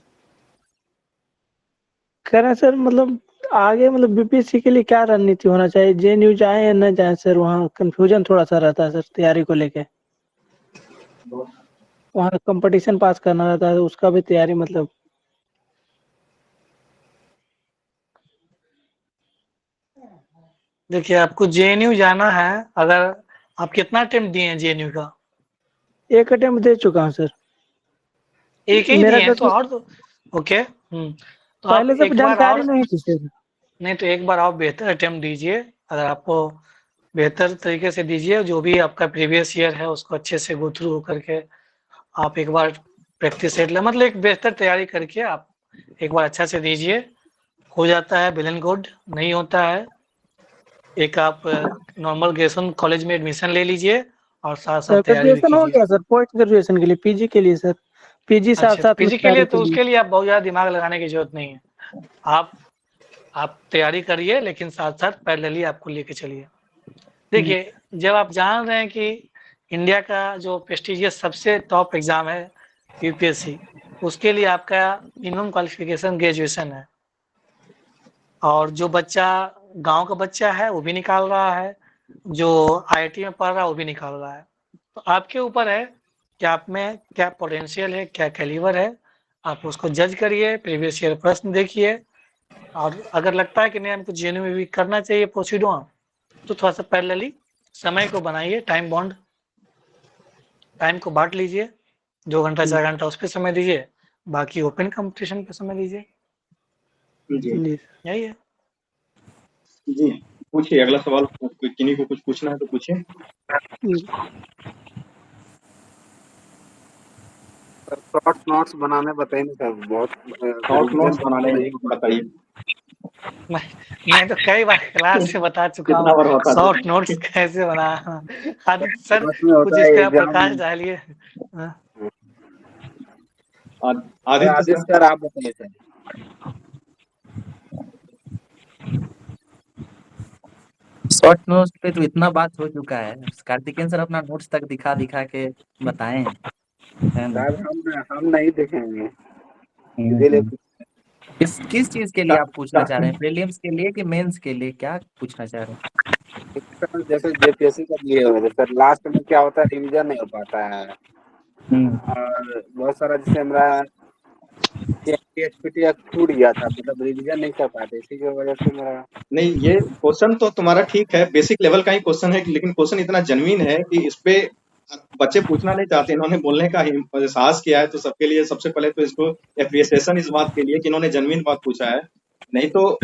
कह रहे हैं सर मतलब आगे मतलब बीपीएससी के लिए क्या रणनीति होना चाहिए, जेएनयू जाए या न जाए सर, वहाँ कंफ्यूजन थोड़ा सा रहता है सर तैयारी को लेके। वहाँ कंपटीशन पास करना रहता है, उसका भी तैयारी मतलब। देखिए आपको जेएनयू जाना है, अगर आप कितना अटेम्प्ट दिए हैं जेएनयू का? 1 अटेम्प्ट दे चुका हूँ सर। एक ही मेरा दिए हैं तो कैसे और तो ओके। तो आप पहले से एक बार जानकारी और, नहीं थी सर। नहीं तो एक बार आप बेहतर अटेम्प्ट दीजिए। अगर आपको बेहतर तरीके से दीजिए, जो भी आपका प्रीवियस ईयर है उसको अच्छे से गो थ्रू होकर के आप एक बार प्रैक्टिस सेट ले, मतलब एक बेहतर तैयारी करके आप एक बार अच्छा से दीजिए। हो जाता है वेल एंड गुड, नहीं होता है एक आप नॉर्मल ग्रेजुएशन कॉलेज में एडमिशन ले लीजिए और साथ साथ सर तैयारी भी ग्रेजुएशन हो कीजिए। गया सर, पोस्ट ग्रेजुएशन के लिए, पीजी के लिए सर, पीजी साथ अच्छा, साथ में पीजी के लिए तैयारी तो के लिए। उसके लिए आप बहुत ज़्यादा दिमाग लगाने की जरूरत नहीं है। आप तैयारी करिए, लेकिन साथ साथ पैरेलली आपको लेके चलिए। देखिए जब आप जान रहे हैं कि इंडिया का जो प्रेस्टिजियस सबसे टॉप एग्जाम है यूपीएससी, उसके लिए आपका मिनिमम क्वालिफिकेशन ग्रेजुएशन है, और जो बच्चा गांव का बच्चा है वो भी निकाल रहा है, जो आईआईटी में पढ़ रहा है वो भी निकाल रहा है। तो आपके ऊपर है कि आप में क्या पोटेंशियल है, क्या कैलिबर है, आप उसको जज करिए, प्रीवियस ईयर प्रश्न देखिए, और अगर लगता है कि नहीं हमको जेएनयू में भी करना चाहिए प्रोसीड ऑन, तो थोड़ा सा पैरेलली समय को बनाइए, टाइम बॉन्ड, टाइम को बांट लीजिए, 2 घंटा 4 घंटा उस पर समय दीजिए, बाकी ओपन कंपटीशन पे समय दीजिए। जी, यही है। जी, पूछिए अगला सवाल। कोई किन्हीं को कुछ पूछना है तो पूछिए। शॉर्ट नोट्स बनाने बताइए ना सर, बहुत शॉर्ट नोट्स बनाने बताइए। मैं तो कई बार क्लास से बता चुका कितना बार हूँ बता शॉर्ट चुके? नोट्स कैसे बना। आदित्य सर नोट्स में कुछ होता इस है पे आप एग्जाम प्रकाश में। डालिए। आदित्य आदित्य सर, सर आप बताइए सर। शॉर्ट नोट्स पे तो इतना बात हो चुका है, कार्तिकेयन सर अपना नोट्स तक दिखा दिखा के बताएं, है ना। सर हम नहीं देखेंगे, इसीलिए किस चीज के लिए आप पूछना चाह रहे हैं, प्रीलिम्स के लिए कि मेंस के लिए, क्या पूछना चाह रहे हैं? सर जैसे जेपीएससी का दिए हुए थे सर, लास्ट में क्या होता है, रिवीजन नहीं हो पाता है और बहुत सारा जैसे हमारा एसपीटी छूट गया था, मतलब रिवीजन नहीं कर पाते, इसी की वजह से मेरा नहीं, ये क्वेश्चन तो तुम्हारा ठीक है, बेसिक लेवल का ही क्वेश्चन है, लेकिन क्वेश्चन इतना जेन्युइन है कि इस पे बच्चे पूछना नहीं चाहते, इन्होंने बोलने का साहस किया है, तो सबके लिए सबसे पहले तो इसको एप्रिसिएशन इस बात के लिए कि इन्होंने जेन्युइन बात पूछा है। नहीं तो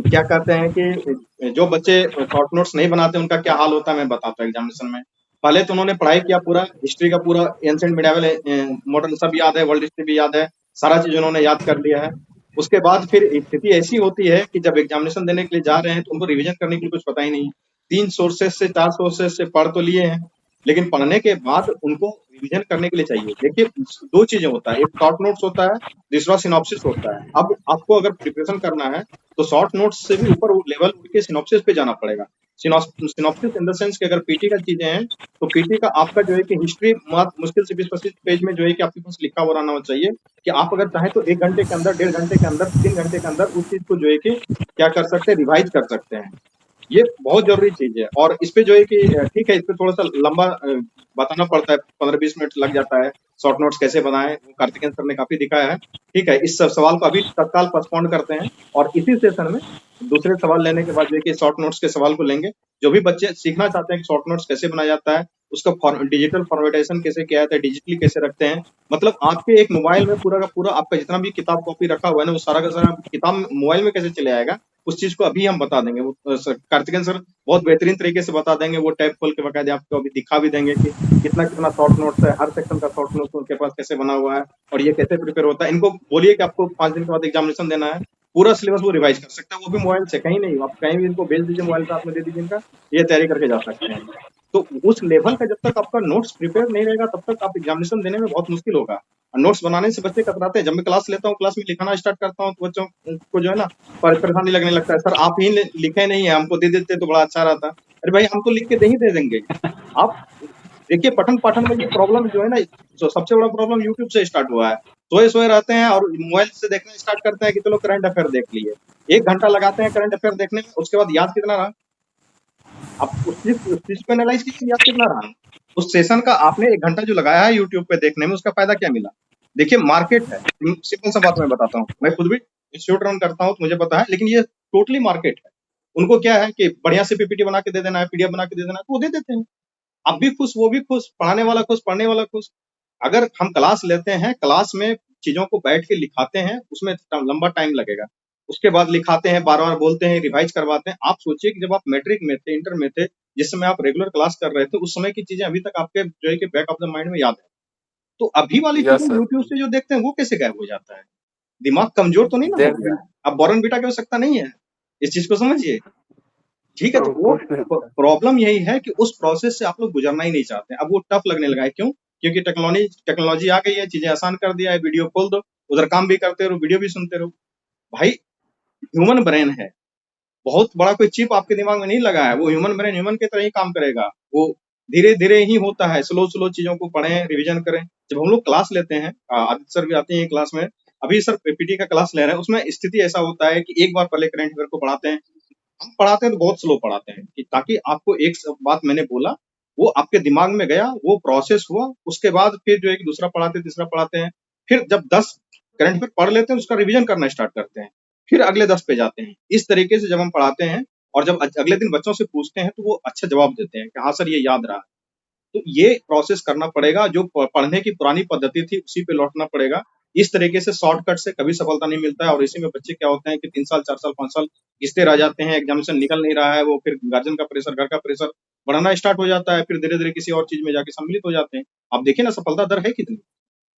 क्या कहते हैं कि जो बच्चे शॉर्ट नोट्स नहीं बनाते उनका क्या हाल होता है मैं बताता हूँ एग्जामिनेशन में। पहले तो उन्होंने पढ़ाई किया, पूरा हिस्ट्री का पूरा एंशिएंट मिडाइवल मॉडर्न सब याद है, वर्ल्ड हिस्ट्री भी याद है, सारा चीज उन्होंने याद कर लिया है। उसके बाद फिर स्थिति ऐसी होती है कि जब एग्जामिनेशन देने के लिए जा रहे हैं तो उनको रिवीजन करने के लिए कुछ पता ही नहीं, 3 सोर्सेस से 4 सोर्सेस से पढ़ तो लिए हैं, लेकिन पढ़ने के बाद उनको रिवीजन करने के लिए चाहिए। देखिए 2 चीजें होता है, एक शॉर्ट नोट्स होता है, दूसरा सिनॉप्सिस होता है। अब आपको अगर प्रिपरेशन करना है तो शॉर्ट नोट्स से भी ऊपर लेवल उठ के सिनॉप्सिस पे जाना पड़ेगा। सिनॉप्सिस इन द सेंस कि अगर पीटी का चीजें हैं तो पीटी का आपका जो है कि हिस्ट्री मुश्किल से 20-25 पेज में जो है कि आपके पास लिखा हुआ रहना चाहिए कि आप अगर चाहें तो 1 घंटे के अंदर, 1.5 घंटे के अंदर, 3 घंटे के अंदर उस चीज को जो है कि क्या कर सकते हैं, रिवाइज कर सकते हैं। ये बहुत जरूरी चीज है। और इस पे जो है कि ठीक है, इस पे थोड़ा सा लंबा बताना पड़ता है, 15-20 मिनट लग जाता है। शॉर्ट नोट्स कैसे बनाएं, कार्तिकेय सर ने काफी दिखाया है। ठीक है, इस सवाल को अभी तत्काल पोस्टपोन करते हैं और इसी सेशन में दूसरे सवाल लेने के बाद जो है कि शॉर्ट नोट्स के सवाल को लेंगे। जो भी बच्चे सीखना चाहते हैं कि शॉर्ट नोट्स कैसे बनाया जाता है, उसका डिजिटल फॉर्मेटेशन कैसे किया जाता है, डिजिटली कैसे रखते हैं, मतलब आपके एक मोबाइल में पूरा का पूरा आपका जितना भी किताब कॉपी रखा हुआ है ना, वो सारा का सारा किताब मोबाइल में कैसे चले आएगा, उस चीज को अभी हम बता देंगे। वो कार्तिकेय सर बहुत बेहतरीन तरीके से बता देंगे, वो टैब खोल के बकायदे आपको अभी दिखा भी देंगे कि कितना कितना शॉर्ट नोट्स है, हर सेक्शन का शॉर्ट नोट्स उनके पास कैसे बना हुआ है और ये कैसे प्रिपेयर होता है। इनको बोलिए कि आपको 5 दिन के बाद एग्जामिनेशन देना है, पूरा सिलेबस वो रिवाइज कर सकता है, वो भी मोबाइल से, कहीं नहीं, आप कहीं भी इनको भेज दीजिए, मोबाइल पे आप में दे दीजिए इनका, ये तैयारी करके जा सकते हैं। तो उस लेवल का जब तक आपका नोट्स प्रिपेयर नहीं रहेगा तब तक आप एग्जामिनेशन देने में बहुत मुश्किल होगा। नोट्स बनाने से बच्चे कतराते हैं। जब मैं क्लास लेता हूँ, क्लास में लिखाना स्टार्ट करता हूँ तो बच्चों को जो है ना परेशानी लगने लगता है, सर आप ही लिखे नहीं है, हमको दे देते तो बड़ा अच्छा रहता। अरे भाई हम तो लिख के दे देंगे। आप देखिए पठन पाठन में ये प्रॉब्लम जो है ना, जो सबसे बड़ा प्रॉब्लम यूट्यूब से स्टार्ट हुआ है। सोए रहते हैं और मोबाइल से देखना स्टार्ट करते हैं कि चलो करंट अफेयर देख लिए, 1 घंटा लगाते हैं करंट अफेयर देखने में, उसके बाद याद कितना रहा, आप उस चीज को एनालाइज कीजिए, याद कितना रहा। उस सेशन का आपने 1 घंटा जो लगाया है यूट्यूब पे देखने में, उसका फायदा क्या मिला। देखिए मार्केट है, सिंपल सा बात मैं बताता हूँ, मैं खुद भी इंस्टीट्यूट रन करता हूँ तो मुझे पता है, लेकिन ये टोटली मार्केट है। उनको क्या है कि बढ़िया से पीपीटी बना के दे देना है, पीडीएफ बना के दे देना है, तो वो दे देते हैं। आप भी खुश, वो भी खुश, पढ़ाने वाला खुश, पढ़ने वाला खुश। अगर हम क्लास लेते हैं, क्लास में चीजों को बैठ के लिखाते हैं, उसमें लंबा टाइम लगेगा, उसके बाद लिखाते हैं, बार-बार बोलते हैं, रिवाइज करवाते हैं। आप सोचिए कि जब आप मैट्रिक में थे, इंटर में थे, जिस समय आप रेगुलर क्लास कर रहे थे, उस समय की चीजें अभी तक आपके जो है कि बैक ऑफ द माइंड में याद है। तो अभी वाली यस चीजें सर, यूट्यूब से जो देखते हैं वो कैसे गायब हो जाता है। दिमाग कमजोर तो नहीं ना हो देख गया है? अब बोर्नविटा की आवश्यकता नहीं है, इस चीज को समझिए। ठीक है, तो वो कुछ नहीं होता। प्रॉब्लम यही है कि उस प्रोसेस से आप लोग गुजरना ही नहीं चाहते। अब वो टफ लगने लगा है, क्यों? क्योंकि टेक्नोलॉजी आ गई है, चीजें आसान कर दिया है, वीडियो खोल दो, उधर काम भी करते रहो, वीडियो भी सुनते रहो। भाई ह्यूमन ब्रेन है, बहुत बड़ा कोई चिप आपके दिमाग में नहीं लगा है, वो ह्यूमन ब्रेन ह्यूमन की तरह ही काम करेगा। वो धीरे धीरे ही होता है, स्लो चीजों को पढ़ें, रिवीजन करें। जब हम लोग क्लास लेते हैं, आदित्य सर भी आते हैं क्लास में, अभी सर पीपीटी का क्लास ले रहे हैं, उसमें स्थिति ऐसा होता है कि एक बार पहले करंट अफेयर को पढ़ाते हैं। हम पढ़ाते हैं तो बहुत स्लो पढ़ाते हैं कि ताकि आपको एक बात मैंने बोला वो आपके दिमाग में गया, वो प्रोसेस हुआ, उसके बाद फिर जो है कि दूसरा पढ़ाते हैं, तीसरा पढ़ाते हैं, फिर जब 10 करंट अफेयर पढ़ लेते हैं उसका रिवीजन करना स्टार्ट करते हैं, फिर अगले 10 पे जाते हैं। इस तरीके से जब हम पढ़ाते हैं और जब अगले दिन बच्चों से पूछते हैं तो वो अच्छा जवाब देते हैं कि हाँ सर ये याद रहा। तो ये प्रोसेस करना पड़ेगा, जो पढ़ने की पुरानी पद्धति थी उसी पे लौटना पड़ेगा। इस तरीके से शॉर्टकट से कभी सफलता नहीं मिलता है और इसी में बच्चे क्या होते हैं कि 3 साल, 4 साल, 5 साल घिसते रह जाते हैं, एग्जामिनेशन निकल नहीं रहा है, वो फिर गार्जियन का प्रेशर, घर का प्रेशर बढ़ना स्टार्ट हो जाता है, फिर धीरे-धीरे किसी और चीज में जाके सम्मिलित हो जाते हैं। आप देखिए ना सफलता दर है कितनी?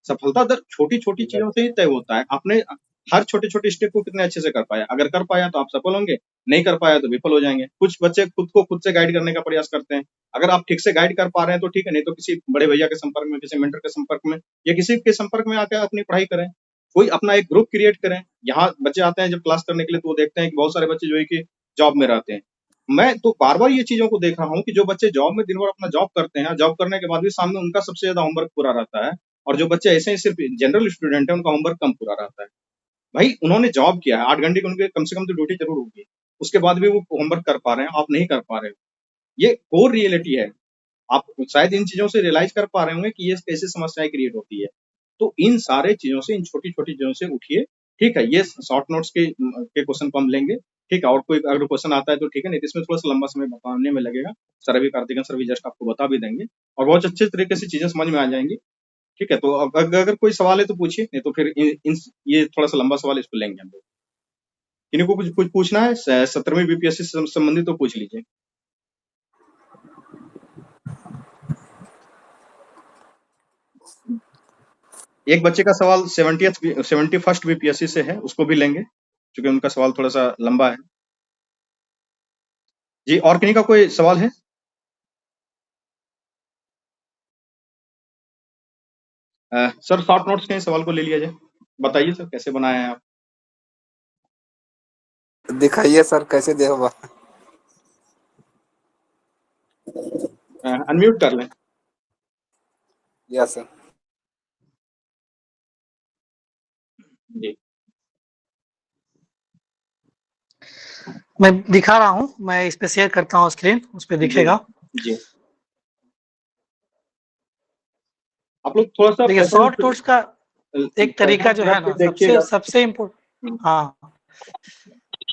सफलता दर छोटी-छोटी चीजों से ही तय होता है। आपने हर छोटे-छोटे स्टेप को कितने अच्छे से कर पाया। अगर कर पाया तो आप सफल होंगे, नहीं कर पाया तो विफल हो जाएँगे। कुछ बच्चे खुद को खुद से गाइड करने का प्रयास करते हैं। अगर आप ठीक से गाइड कर पा रहे हैं तो ठीक है, नहीं तो किसी बड़े भैया के संपर्क में, किसी मेंटर के संपर्क में या किसी के संपर्क में आके अपनी पढ़ाई करें। कोई अपना एक ग्रुप क्रिएट करें। यहाँ बच्चे आते हैं जब क्लास करने के लिए तो वो देखते हैं कि बहुत सारे बच्चे जो है कि जॉब में रहते हैं। मैं तो बार-बार ये चीज़ों को देख रहा हूँ कि जो बच्चे जॉब में दिन भर अपना जॉब करते हैं, जॉब करने के बाद भी सामने उनका सबसे ज़्यादा होमवर्क पूरा रहता है और जो बच्चे ऐसे ही सिर्फ जनरल स्टूडेंट हैं, उनका होमवर्क कम पूरा रहता है। भाई उन्होंने जॉब किया है 8 घंटे की, उनके कम से कम तो ड्यूटी जरूर होगी, उसके बाद भी वो होमवर्क कर पा रहे हैं, आप नहीं कर पा रहे हो। ये कोर रियलिटी है। आप शायद इन चीजों से रियलाइज कर पा रहे होंगे कि ये कैसे समस्याएं क्रिएट होती है। तो इन सारे चीजों से, इन छोटी छोटी चीजों से उठिए, ठीक है। ये शॉर्ट नोट्स के क्वेश्चन को हम लेंगे, ठीक है। और कोई अगर क्वेश्चन आता है तो ठीक है, नहीं तो इसमें थोड़ा सा लंबा समय बताने में लगेगा। सर अभी कार्तिकन सर भी जस्ट आपको बता भी देंगे और बहुत अच्छे तरीके से चीजें समझ में आ जाएंगी, ठीक है। तो अगर कोई सवाल है तो पूछिए, नहीं तो फिर ये थोड़ा सा लंबा सवाल इसको लेंगे हम लोग। किन्हीं को कुछ पूछना है 17वीं बीपीएससी से संबंधित तो पूछ लीजिए। एक बच्चे का सवाल 71st बीपीएससी से है, उसको भी लेंगे क्योंकि उनका सवाल थोड़ा सा लंबा है जी। और किन्हीं का कोई सवाल है? सर शॉर्ट नोट्स के सवाल को ले लिया जाए, बताइए सर कैसे बनाए हैं आप? दिखाइए सर कैसे देखो। अनम्यूट कर लें। Yes sir. जी मैं दिखा रहा हूँ, मैं इस पे शेयर करता हूँ स्क्रीन, उस पे दिखेगा। जी आप लोग थोड़ा सा देखिए शॉर्ट नोट्स का एक तरीका जो है ना, सबसे इम्पोर्टेंट, हाँ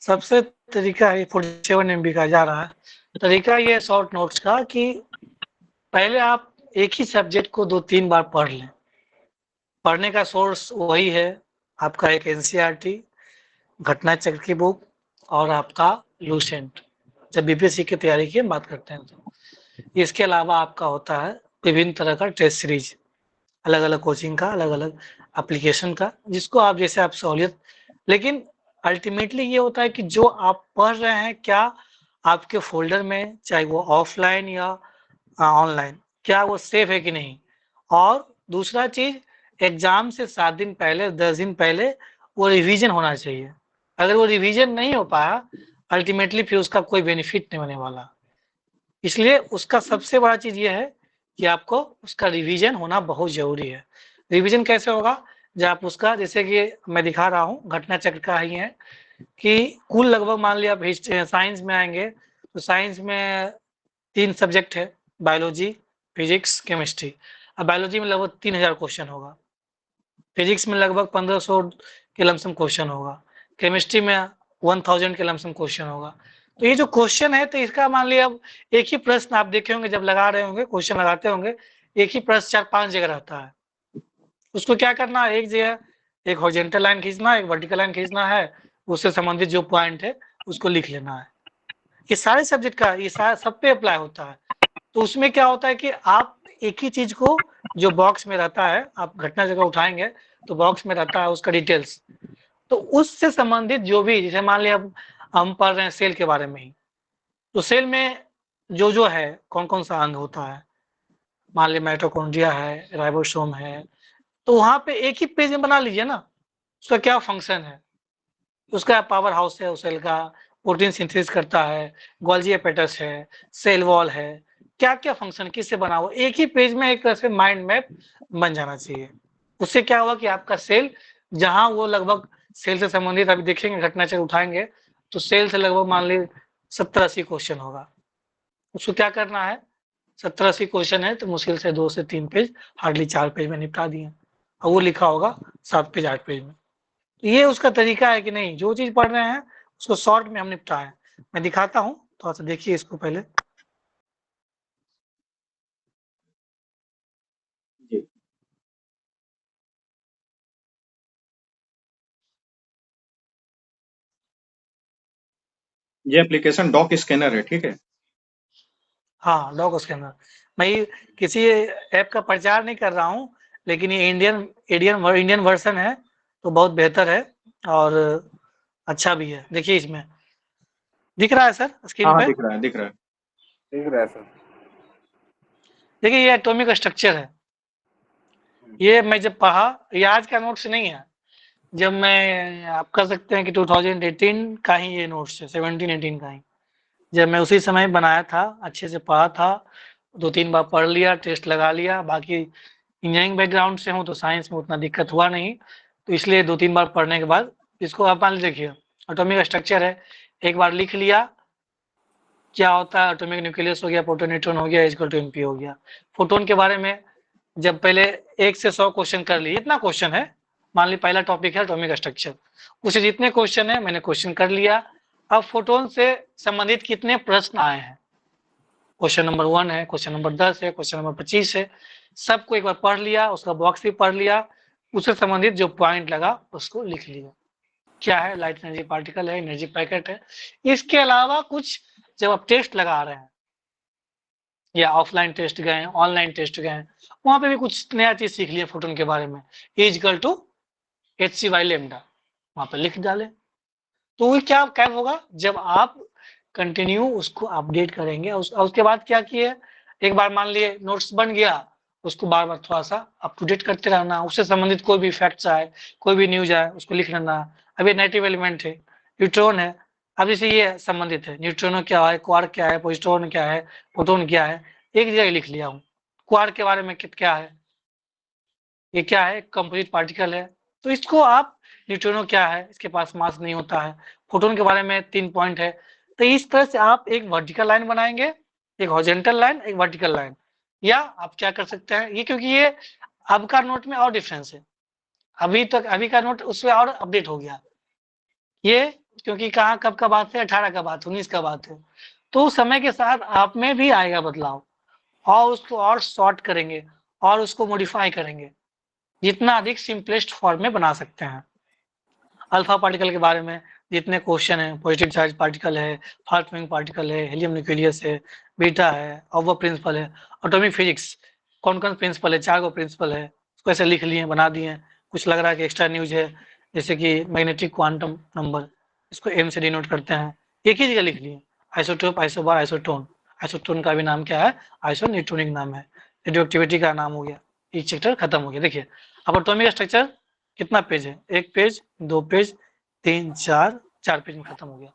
सबसे तरीका है 47 MB का जा रहा है। तरीका ये शॉर्ट नोट्स का कि पहले आप एक ही सब्जेक्ट को 2-3 बार पढ़ लें। पढ़ने का सोर्स वही है आपका एक एनसीईआरटी, घटना चक्र की बुक और आपका लूसेंट, जब बीपीएससी की तैयारी की हम बात करते हैं तो। इसके अलावा आपका होता है विभिन्न तरह का टेस्ट सीरीज, अलग अलग कोचिंग का, अलग अलग एप्लीकेशन का, जिसको आप जैसे आप सहूलियत। लेकिन अल्टीमेटली ये होता है कि जो आप पढ़ रहे हैं क्या आपके फोल्डर में, चाहे वो ऑफलाइन या ऑनलाइन, क्या वो सेफ है कि नहीं। और दूसरा चीज, एग्जाम से 7 दिन पहले, 10 दिन पहले वो रिवीजन होना चाहिए। अगर वो रिवीजन नहीं हो पाया, अल्टीमेटली फिर उसका कोई बेनिफिट नहीं होने वाला। इसलिए उसका सबसे बड़ा चीज ये है कि आपको उसका रिवीजन होना बहुत जरूरी है। रिवीजन कैसे होगा, जब आप उसका, जैसे कि मैं दिखा रहा हूँ, घटना चक्र का ही है कि कुल लगभग मान लिया आप साइंस में आएंगे तो साइंस में 3 सब्जेक्ट है, बायोलॉजी, फिजिक्स, केमिस्ट्री। अब बायोलॉजी में लगभग 3000 क्वेश्चन होगा, फिजिक्स में लगभग 1500 के लमसम क्वेश्चन होगा, केमिस्ट्री में 1000 के लमसम क्वेश्चन होगा। तो ये जो क्वेश्चन है, तो इसका मान लिया अब एक ही प्रश्न आप देखे होंगे, जब लगा रहे होंगे, क्वेश्चन लगाते होंगे, एक ही प्रश्न 4-5 जगह रहता है। उसको क्या करना है, एक जगह एक हॉरिजॉन्टल लाइन खींचना है, एक वर्टिकल लाइन खींचना है, उससे संबंधित जो पॉइंट है उसको लिख लेना है। ये सारे सब्जेक्ट का, ये सब पे अप्लाई होता है। तो उसमें क्या होता है कि आप एक ही चीज को, जो बॉक्स में रहता है, आप घटना जगह उठाएंगे तो बॉक्स में रहता है उसका डिटेल्स, तो उससे संबंधित जो भी, जैसे मान लिया हम पढ़ रहे हैं सेल के बारे में ही, तो सेल में जो है कौन कौन सा अंग होता है, मान लिया माइटोकॉन्ड्रिया है, राइबोसोम है, तो वहां पे एक ही पेज में बना लीजिए ना, उसका क्या फंक्शन है, उसका पावर हाउस है उस सेल का, प्रोटीन सिंथेसिस करता है, गोल्जी एपेटस है, सेल वॉल है, क्या क्या फंक्शन किससे बना हुआ, एक ही पेज में एक तरह से माइंड मैप बन जाना चाहिए। उससे क्या होगा कि आपका सेल, जहां वो लगभग सेल से संबंधित अभी देखेंगे, घटना चक्र उठाएंगे तो सेल से लगभग मान ली 70-80 क्वेश्चन होगा। उसको क्या करना है, 70-80 क्वेश्चन है तो मुश्किल से 2 से 3 पेज, हार्डली 4 पेज में निपटा दिए, और वो लिखा होगा 7 पेज 8 पेज में। तो ये उसका तरीका है कि नहीं, जो चीज पढ़ रहे हैं उसको शॉर्ट में हम निपटाएं। मैं दिखाता हूँ, थोड़ा सा देखिए इसको पहले। जी ये एप्लीकेशन डॉक स्कैनर है, ठीक है। हाँ डॉक स्कैनर, मैं किसी ऐप का प्रचार नहीं कर रहा हूँ, लेकिन ये इंडियन वर्जन है तो बहुत बेहतर है और अच्छा भी है। देखिए इसमें दिख रहा है सर स्क्रीन हाँ पे? दिख रहा है, दिख रहा है। दिख रहा है सर। देखिए ये एटॉमिक स्ट्रक्चर है। ये मैं जब पढ़ा, ये आज का नोट्स नहीं है, जब मैं, आप कह सकते हैं कि 2018 का ही ये नोट्स है, 17-18 का ही, जब मैं उसी समय बनाया था, अच्छे से पढ़ा था, 2-3 बार पढ़ लिया, टेस्ट लगा लिया। बाकी इंजीनियरिंग बैकग्राउंड से हूँ तो साइंस में उतना दिक्कत हुआ नहीं, तो इसलिए 2-3 बार पढ़ने के बाद इसको आप मान देखिए, एटॉमिक स्ट्रक्चर है, एक बार लिख लिया क्या होता है, एटॉमिक न्यूक्लियस हो गया, प्रोटॉन न्यूट्रॉन हो गया, इक्वल टू एमपी हो गया। फोटोन के बारे में जब पहले 1 से 100 क्वेश्चन कर लिए, इतना क्वेश्चन है, मान ली पहला टॉपिक है एटॉमिक स्ट्रक्चर, उसे जितने क्वेश्चन है मैंने क्वेश्चन कर लिया। अब फोटोन से संबंधित कितने प्रश्न आए हैं, क्वेश्चन नंबर 1 है, क्वेश्चन नंबर 10 है, क्वेश्चन नंबर 25 है, सबको एक बार पढ़ लिया, उसका बॉक्स भी पढ़ लिया, उससे संबंधित जो पॉइंट लगा उसको लिख लिया। क्या है, लाइट एनर्जी पार्टिकल है, एनर्जी पैकेट है। इसके अलावा कुछ जब आप टेस्ट लगा रहे हैं या ऑफलाइन टेस्ट गए, ऑनलाइन टेस्ट गए, वहां पे भी कुछ नया चीज सीख लिया फोटोन के बारे में, इक्वल टू HC/λ वहां पे लिख डाले। तो वो क्या होगा, जब आप कंटिन्यू उसको अपडेट करेंगे, उसके बाद क्या किए, एक बार मान लिए नोट्स बन गया, उसको बार बार थोड़ा सा अप टू डेट करते रहना, उससे संबंधित कोई भी फैक्ट्स आए, कोई भी न्यूज आए, उसको लिख लेना। अभी नेगेटिव एलिमेंट है, न्यूट्रॉन है, अब जैसे ये संबंधित है, न्यूट्रॉनो क्या है, क्वार्क क्या है, पॉजिट्रॉन क्या है, प्रोटॉन क्या है, एक जगह लिख लिया हूँ। क्वार्क के बारे में क्या है, ये क्या है, कंपोजिट पार्टिकल है। तो इसको आप, न्यूट्रॉनो क्या है, इसके पास मास नहीं होता है। फोटोन के बारे में 3 पॉइंट है। तो इस तरह से आप एक वर्टिकल लाइन बनाएंगे, एक हॉरिजॉन्टल लाइन, एक वर्टिकल लाइन। या आप क्या कर सकते हैं, ये क्योंकि ये अब का नोट में और डिफरेंस है, अभी का नोट उसमें और अपडेट हो गया, ये क्योंकि कहाँ कब का बात है, 18 का बात, 19 का बात है। तो समय के साथ आप में भी आएगा बदलाव, और उसको और शॉर्ट करेंगे और उसको मॉडिफाई करेंगे, जितना अधिक सिंपलेस्ट फॉर्म में बना सकते हैं। अल्फा पार्टिकल के बारे में जितने क्वेश्चन है, पॉजिटिव चार्ज पार्टिकल है, फास्ट मूविंग पार्टिकल है, हीलियम न्यूक्लियस है, बीटा है, ऑवर प्रिंसिपल है, एटॉमिक फिजिक्स कौन कौन प्रिंसिपल है, 4 गो प्रिंसिपल है, उसको ऐसे लिख लिए, बना दिए। कुछ लग रहा है कि एक्स्ट्रा न्यूज है, जैसे कि मैग्नेटिक क्वांटम नंबर, इसको M से डिनोट करते हैं, एक ही जगह लिख लिए। आइसोटोप, आइसोबार, आइसोटोन, आइसोटोन का भी नाम क्या है, आइसोन्यूट्रॉनिक नाम है। रेडियो एक्टिविटी का नाम हो गया, एक चैप्टर खत्म हो गया। देखिए अब एटॉमिक स्ट्रक्चर कितना पेज है, 1 पेज, 2 पेज, 3, 4 पेज में खत्म हो गया।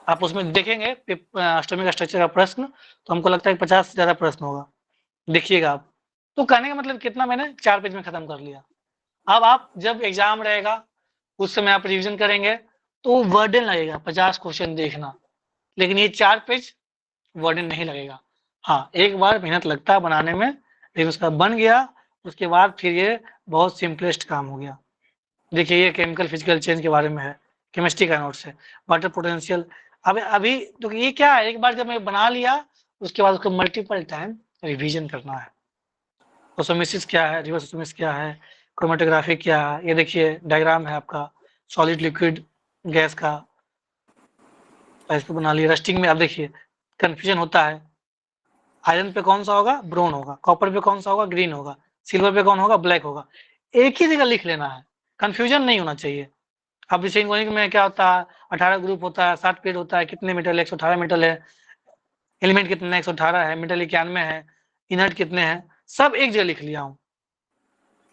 आप उसमें देखेंगे एटॉमिक स्ट्रक्चर का प्रश्न, तो हमको लगता है 50 से ज्यादा प्रश्न होगा, देखिएगा आप। तो कहने का मतलब कितना, मैंने 4 पेज में खत्म कर लिया। अब आप जब एग्जाम रहेगा उस समय आप रिवीजन करेंगे तो वर्डन लगेगा 50 क्वेश्चन देखना, लेकिन ये 4 पेज वर्डन नहीं लगेगा। हाँ, एक बार मेहनत लगता है बनाने में, लेकिन उसका बन गया, उसके बाद फिर ये बहुत सिंपलेस्ट काम हो गया। देखिए ये केमिकल फिजिकल चेंज के बारे में है, केमिस्ट्री का नोट्स है, वाटर पोटेंशियल। अब अभी तो ये क्या है, एक बार जब मैं बना लिया उसके बाद उसको मल्टीपल टाइम रिवीजन करना है। ऑस्मोसिस क्या है, रिवर्स ऑस्मोसिस क्या है, क्रोमेटोग्राफी क्या है, ये देखिए डायग्राम है आपका सॉलिड लिक्विड गैस का, इसको बना लिया। रस्टिंग में अब देखिए कंफ्यूजन होता है, आयरन पे कौन सा होगा, ब्राउन होगा, कॉपर पे कौन सा होगा, ग्रीन होगा, सिल्वर पे कौन होगा, ब्लैक होगा। एक ही जगह लिख लेना है, कंफ्यूजन नहीं होना चाहिए। अब इस इनगोनिक में क्या होता है, 18 ग्रुप होता है, 7 पेड़ होता है, कितने मेटल, 118 मेटल है, एलिमेंट कितने, 118 है, मेटल 91 है, इनर्ट कितने हैं, सब एक जगह लिख लिया हूँ।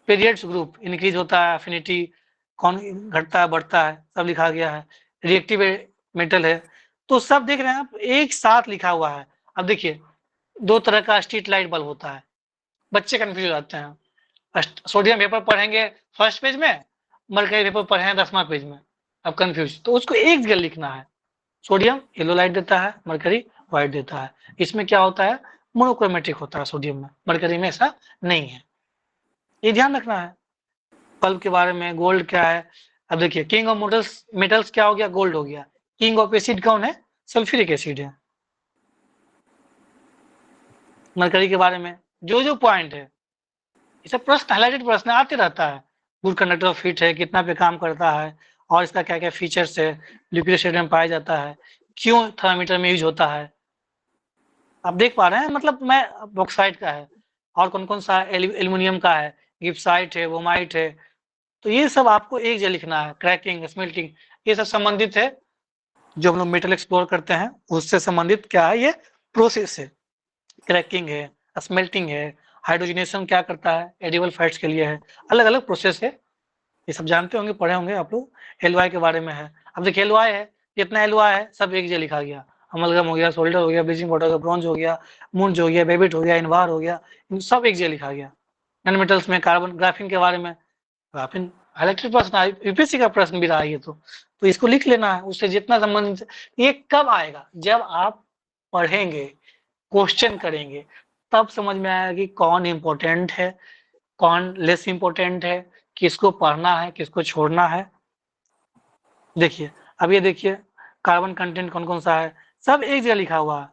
पीरियड्स ग्रुप इंक्रीज होता है, एफिनिटी कौन घटता है बढ़ता है, सब लिखा गया है। रिएक्टिव मेटल है, तो सब देख रहे हैं आप, एक साथ लिखा हुआ है। अब देखिए 2 तरह का स्ट्रीट लाइट बल्ब होता है, बच्चे कंफ्यूज हो जाते हैं। सोडियम वेपर पढ़ेंगे फर्स्ट पेज में, मरकरी वेपर पढ़े 10वां पेज में, अब कंफ्यूज। तो उसको एक जगह लिखना है, सोडियम येलो लाइट देता है, मरकरी व्हाइट देता है। इसमें क्या होता है, मोनोक्रोमेटिक होता है सोडियम में, मरकरी में ऐसा नहीं है, ये ध्यान रखना है। बल्ब के बारे में, गोल्ड क्या है, अब देखिए किंग ऑफ मेटल्स क्या हो गया, गोल्ड हो गया। किंग ऑफ एसिड कौन है, सल्फ्यूरिक एसिड है। मरकरी के बारे में जो पॉइंट है, ये सब प्रश्न हाइलाइटेड प्रश्न आते रहता है। गुड कंडक्टर ऑफ हीट है, कितना पे काम करता है, और इसका क्या क्या फीचर्स है, लिक्विड स्टेट में पाया जाता है, क्यों थर्मामीटर में यूज होता है। आप देख पा रहे हैं, मतलब मैं बॉक्साइट का है, और कौन कौन सा एल्यूमिनियम का है, गिप्साइट है, वोमाइट है। तो ये सब आपको एक जगह लिखना है। क्रैकिंग, स्मेल्टिंग, ये सब संबंधित है, जो हम लोग मेटल एक्सप्लोर करते हैं उससे संबंधित क्या है, ये प्रोसेस है। क्रैकिंग है, स्मेल्टिंग है, हाइड्रोजनेशन क्या करता है, एडिबल फैट्स के लिए है, अलग अलग प्रोसेस है, ये सब जानते होंगे, पढ़े होंगे आप लोग। एलवाई के बारे में है, अब देखिए एलवाई है, जितना एलवाई है सब एक जगह लिखा गया। अमलगम हो गया, सोल्डर हो गया, ब्लीचिंग पाउडर का ब्रॉन्ज हो गया, मूंज हो गया, बेबिट हो गया, इनवार हो गया, सब एक जगह लिखा गया। नॉन मेटल्स में कार्बन, ग्राफिन के बारे में, ग्राफिन इलेक्ट्रिक प्रश्न यूपीएससी का प्रश्न भी रहा ये तो इसको लिख लेना है, उससे जितना संबंधित। ये कब आएगा? जब आप पढ़ेंगे, क्वेश्चन करेंगे, तब समझ में आएगा कि कौन इम्पोर्टेंट है, कौन लेस इम्पोर्टेंट है, किसको पढ़ना है, किसको छोड़ना है। देखिए अब ये देखिए कार्बन कंटेंट कौन कौन सा है, सब एक जगह लिखा हुआ है।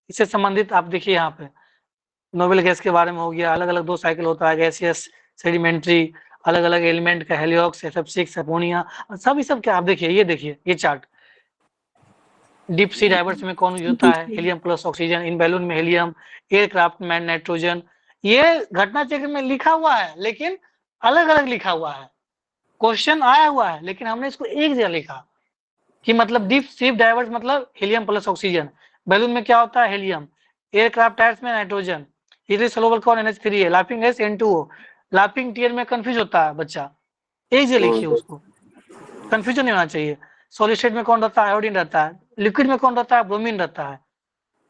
इससे संबंधित आप देखिए यहाँ पे नोबेल गैस के बारे में हो गया, अलग अलग 2 साइकिल होता है, गैसियस, सेडिमेंट्री, अलग अलग एलिमेंट का हेलियोक्स, SF6, अमोनिया, सब ये सब क्या आप देखिए, ये देखिए ये चार्ट। डीप सी डाइवर्स में कौन यूज होता है? हीलियम प्लस ऑक्सीजन, इन बैलून में हीलियम, एयरक्राफ्ट में नाइट्रोजन। ये घटना चक्र में लिखा हुआ है लेकिन अलग अलग लिखा हुआ है, क्वेश्चन आया हुआ है लेकिन हमने इसको एक जगह लिखा कि मतलब डीप सी डाइवर्स मतलब हीलियम प्लस ऑक्सीजन, बैलून में क्या होता है? हीलियम, एयरक्राफ्ट टायर्स में नाइट्रोजन, इधर सॉल्युबल कौन? NH3 है, laughing gas N2O, laughing tear में कंफ्यूज होता है बच्चा, एक जगह लिखिए उसको, कंफ्यूजन नहीं होना चाहिए। सॉलिड स्टेट में कौन रहता है? आयोडीन रहता है। लिक्विड में कौन रहता है? ब्रोमीन रहता है।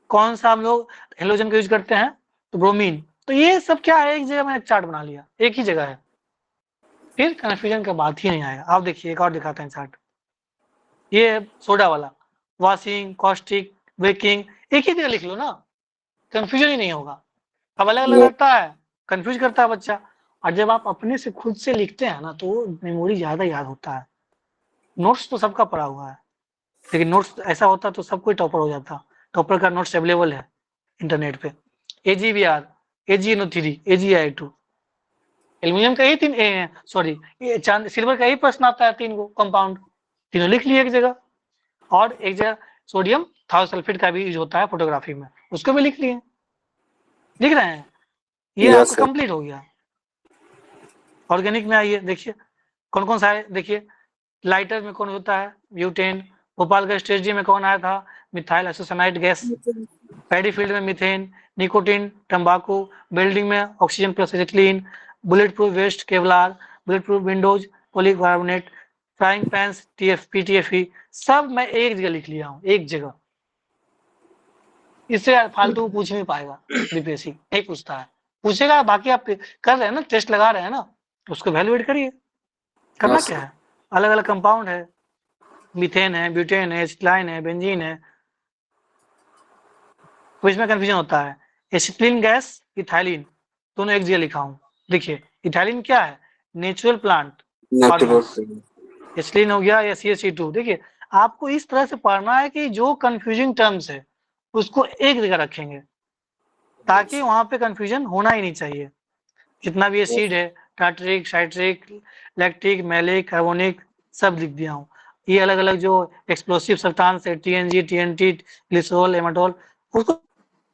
कौन सा हम लोग हेलोजन का यूज करते हैं? तो ब्रोमीन। तो ये सब क्या है, एक जगह मैंने चार्ट बना लिया, एक ही जगह है, फिर कंफ्यूजन का बात ही नहीं आएगा। आप देखिए एक और दिखाते हैं चार्ट, ये सोडा वाला, वॉशिंग, कॉस्टिक, बेकिंग, एक ही जगह लिख लो ना, कंफ्यूजन ही नहीं होगा। अब अलग अलग रहता है, कंफ्यूज करता है बच्चा। और जब आप अपने से खुद से लिखते हैं ना तो मेमोरी ज्यादा याद होता है। नोट्स तो सबका पड़ा हुआ है, लेकिन नोट्स ऐसा होता तो सब कोई टॉपर हो जाता। टॉपर का नोट्स अवेलेबल है इंटरनेट पे। AgBr, AgNO3, AgI2, एल्यूमिनियम का ही 3 सॉरी चांद सिल्वर का ही प्रश्न आता है, 3 गो कंपाउंड, तीनों लिख लिए एक जगह। और एक जगह सोडियम थायोसल्फेट का भी यूज होता है फोटोग्राफी में, उसको भी लिख लिए, लिख रहे हैं। ये आपका कंप्लीट हो गया। ऑर्गेनिक में आइए देखिए कौन कौन सा है, देखिए लाइटर में कौन होता है? ब्यूटेन। भोपाल का स्ट्रेटजी में कौन आया था? Methyl isocyanide gas. Paddy field में मीथेन, निकोटीन, तंबाकू। बिल्डिंग में oxygen plus acetylene. Bullet proof vest Kevlar, bullet proof windows polycarbonate, frying pans PTFE, सब मैं एक जगह लिख लिया हूँ, एक जगह। इससे फालतू पूछ नहीं पाएगा, बीपीएससी नहीं पूछता है, पूछेगा बाकी आप कर रहे हैं ना, टेस्ट लगा रहे हैं ना, उसको वैल्यूएट करिए। करना क्या है? अलग अलग कंपाउंड है, मीथेन है, ब्यूटेन है, एसिटिलाइन है, बेंजीन है, तो इसमें कंफ्यूजन होता है। एसिटिलीन गैस, इथाइलिन, दोनों एक जगह लिखा हूँ। देखिए इथाइलिन क्या है? Natural plant hormones. एसिटिलीन हो गया या CH2। देखिए आपको इस तरह से पढ़ना है कि जो कंफ्यूजिंग टर्म्स है उसको एक जगह रखेंगे, ताकि वहां पे कंफ्यूजन होना ही नहीं चाहिए। जितना भी एसिड है, tartaric, citric, lactic, malic, carbonic, सब लिख दिया हूँ। ये अलग अलग जो एक्सप्लोसिव सब्सटेंस है, TNG, TNT, ग्लिसरॉल, एमाटोल, उसको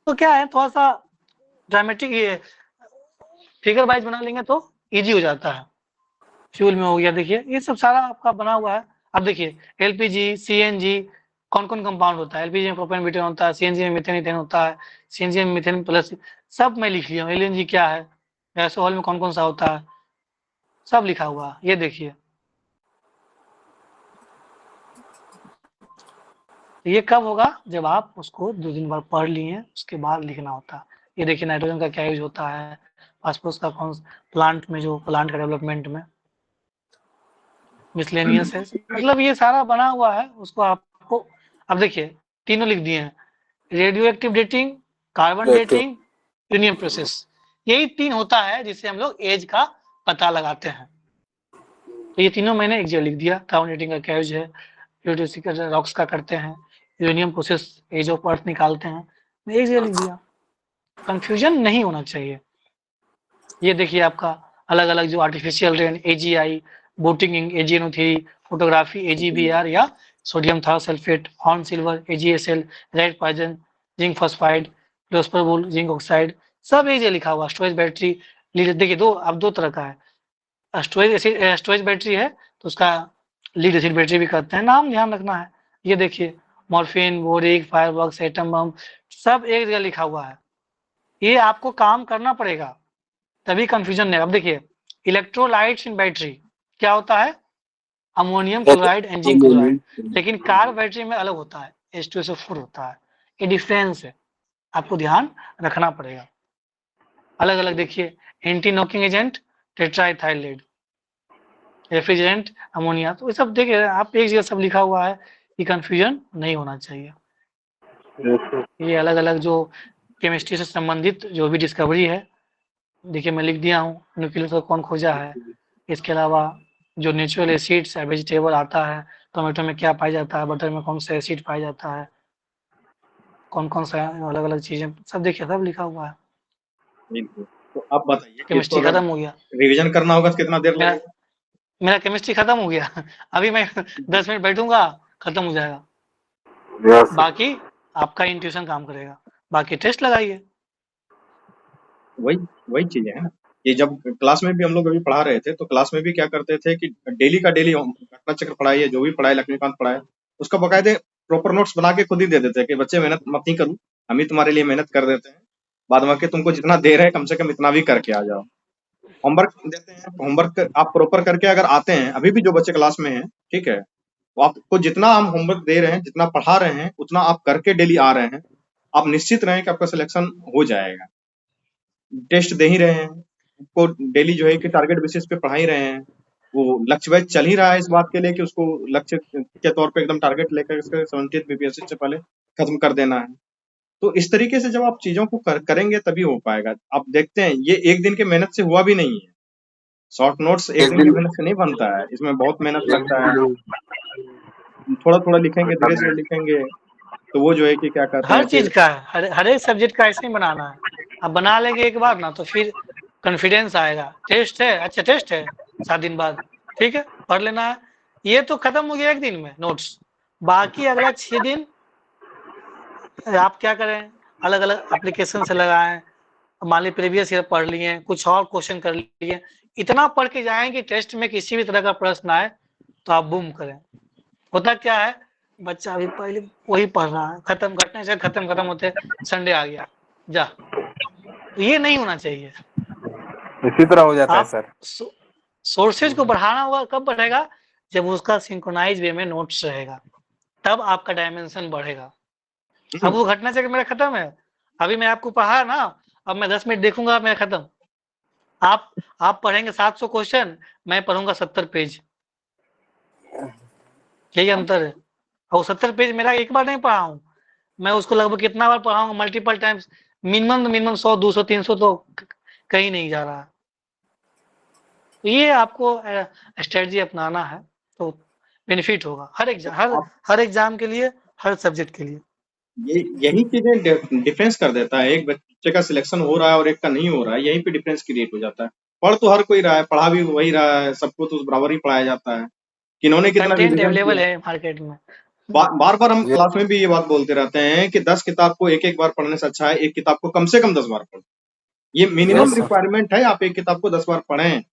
तो क्या है थोड़ा सा ड्रामेटिक ये फिगर वाइज बना लेंगे तो इजी हो जाता है। फ्यूल में हो गया, देखिए ये सब सारा आपका बना हुआ है। अब देखिए LPG, CNG, कौन कौन कंपाउंड होता है? LPG में प्रोपेन ब्यूटेन होता है, CNG में मीथेन ईथेन होता है, CNG में मीथेन प्लस, सब मैं लिख लिया हूँ। LNG क्या है, गैसोहॉल में कौन कौन सा होता है, सब लिखा हुआ है। ये देखिए ये कब होगा? जब आप उसको 2 दिन बाद पढ़ लिए उसके बाद लिखना होता है। ये देखिए नाइट्रोजन का क्या यूज होता है, फास्फोरस का कौन प्लांट में, जो प्लांट का डेवलपमेंट में मिसलेनियस है, मतलब ये सारा बना हुआ है उसको आपको। अब देखिए तीनों लिख दिए हैं, radio active dating, carbon dating, union process. यही 3 होता है जिससे हम लोग एज का पता लगाते हैं। तो ये तीनों मैंने एक जगह लिख दिया। कार्बन डेटिंग का क्या यूज है, रॉक्स का करते हैं, uranium process age of earth निकालते हैं, मैं एक जगह लिख दिया। कंफ्यूजन नहीं होना चाहिए। ये देखिए आपका अलग अलग जो artificial rain, AgI, voting ink, AgNO3, photography AgBr या sodium thiosulphate, horn silver AgSl, rat poison, zinc phosphide, फ्लोस्पर्बुल, जिंक ऑक्साइड, सब एक जगह लिखा हुआ। स्टोरेज बैटरी, देखिए अब 2 तरह का है, स्टोरेज बैटरी है तो उसका लीड एसिड बैटरी भी कहते हैं, नाम ध्यान रखना है। ये देखिए morphine, boric, fireworks, atom bomb, सब एक जगह लिखा हुआ है। ये आपको काम करना पड़ेगा तभी कंफ्यूजन नहीं। अब देखिए इलेक्ट्रोलाइट्स इन बैटरी क्या होता है? Ammonium chloride and zinc chloride, लेकिन कार बैटरी में अलग होता है, H2SO4 होता है। ये डिफरेंस है, आपको ध्यान रखना पड़ेगा। अलग अलग देखिए anti knocking agent, tetraethyl lead, refrigerant, ammonia. तो ये सब देखिए आप एक जगह सब लिखा हुआ है, ये कंफ्यूजन नहीं होना चाहिए। ये अलग अलग जो केमिस्ट्री से संबंधित जो भी डिस्कवरी है, देखिए मैं लिख दिया हूँ, न्यूक्लियस को कौन खोजा है। इसके अलावा जो नेचुरल एसिड्स है, वेजिटेबल आता है, टोमेटो में क्या पाया जाता है, बटर में कौन सा एसिड पाया जाता है, कौन कौन सा अलग अलग चीजें, सब देखिए सब लिखा हुआ है। बिल्कुल। तो आप बताइए कि इसको केमिस्ट्री अगर खत्म हो गया, रिवीजन करना होगा तो कितना देर मेरा लगेगा? मेरा केमिस्ट्री खत्म हो गया अभी मैं 10 मिनट बैठूंगा, खत्म हो जाएगा। यस बाकी आपका इंट्यूशन काम करेगा, बाकी टेस्ट लगाइए। वही वही चीजें है ना। ये जब क्लास में भी हम लोग अभी पढ़ा रहे थे, तो क्लास में भी क्या करते थे कि डेली का डेली घटना चक्र पढ़ाई है, जो भी पढ़ाई लक्ष्मीकांत पढ़ाए, उसका बकायदे प्रॉपर नोट्स बना के खुद ही दे देते कि बच्चे मेहनत मत नहीं करो, हम ही तुम्हारे लिए मेहनत कर देते हैं, बाद में के तुमको जितना दे रहे हैं कम से कम इतना भी करके आ जाओ। होमवर्क देते हैं, होमवर्क आप प्रॉपर करके अगर आते हैं, अभी भी जो बच्चे क्लास में हैं, ठीक है, तो आपको जितना हम होमवर्क दे रहे हैं, जितना पढ़ा रहे हैं, उतना आप करके डेली आ रहे हैं, आप निश्चित रहें कि आपका सिलेक्शन हो जाएगा। टेस्ट दे ही रहे हैं, आपको डेली जो है कि टारगेट बेसिस पे पढ़ा ही रहे हैं, वो लक्ष्य वाइज चल ही रहा है इस बात के लिए कि उसको लक्ष्य के तौर पे एकदम टारगेट लेकर इसके 70th बीपीएससी से पहले खत्म कर देना है। तो इस तरीके से जब आप चीजों को करेंगे तभी हो पाएगा। आप देखते हैं ये एक दिन के मेहनत से हुआ भी नहीं है, शॉर्ट नोट्स एक दिन की मेहनत से नहीं बनता है, इसमें बहुत मेहनत लगता है। थोड़ा थोड़ा लिखेंगे, धीरे धीरे लिखेंगे, तो वो जो है कि क्या कहते हर हैं चीज फिर का है, हर एक सब्जेक्ट का ऐसे ही बनाना है। अब बना लेंगे एक बार ना तो फिर कॉन्फिडेंस आएगा। टेस्ट है, अच्छा टेस्ट है 7 दिन बाद, ठीक है पढ़ लेना है। ये तो खत्म हो गया एक दिन में नोट्स, बाकी अगला 6 दिन आप क्या करें, अलग अलग एप्लीकेशन से लगाएं। मान ली प्रीवियस ईयर पढ़ लिए, कुछ और क्वेश्चन कर लिए, इतना पढ़ के जाएं कि टेस्ट में किसी भी तरह का प्रश्न आए तो आप बूम करें। होता क्या है, बच्चा अभी पहले वही पढ़ रहा है, खत्म घटने से खत्म होते संडे आ गया जा, तो ये नहीं होना चाहिए। इसी तरह हो जाता है आप सर। सोर्सेज को बढ़ाना होगा, कब बढ़ेगा, जब उसका सिंक्रोनाइज वे में नोट्स रहेगा, तब आपका डायमेंशन बढ़ेगा। अब वो घटना से मेरा खत्म है, अभी मैं आपको पढ़ा ना, अब मैं 10 मिनट देखूंगा मेरा खत्म। आप पढ़ेंगे 700 क्वेश्चन, मैं पढ़ूंगा 70 पेज, यही अंतर है। और 70 पेज मेरा एक बार नहीं पढ़ा हूँ, मैं उसको लगभग कितना बार पढ़ाऊंगा, मल्टीपल टाइम्स, मिनिमम 100 200 300 तो कहीं नहीं जा रहा है। तो ये आपको स्ट्रेटजी अपनाना है तो बेनिफिट होगा हर एग्जाम के लिए, हर सब्जेक्ट के लिए। यही चीजें डिफरेंस कर देता है, एक बच्चे का सिलेक्शन हो रहा है और एक का नहीं हो रहा है, यहीं पे डिफरेंस क्रिएट हो जाता है। पढ़ तो हर कोई रहा है, पढ़ा भी वही रहा है, सबको तो बराबर ही पढ़ाया जाता है, किन्होंने कितना कंटेंट रिवीजन अवेलेबल किया। है मार्केट में। बार बार हम क्लास में भी ये बात बोलते रहते हैं कि 10 किताब को एक एक बार पढ़ने से अच्छा है एक किताब को कम से कम 10 बार पढ़ो। ये मिनिमम रिक्वायरमेंट है, आप एक किताब को 10 बार पढ़ें।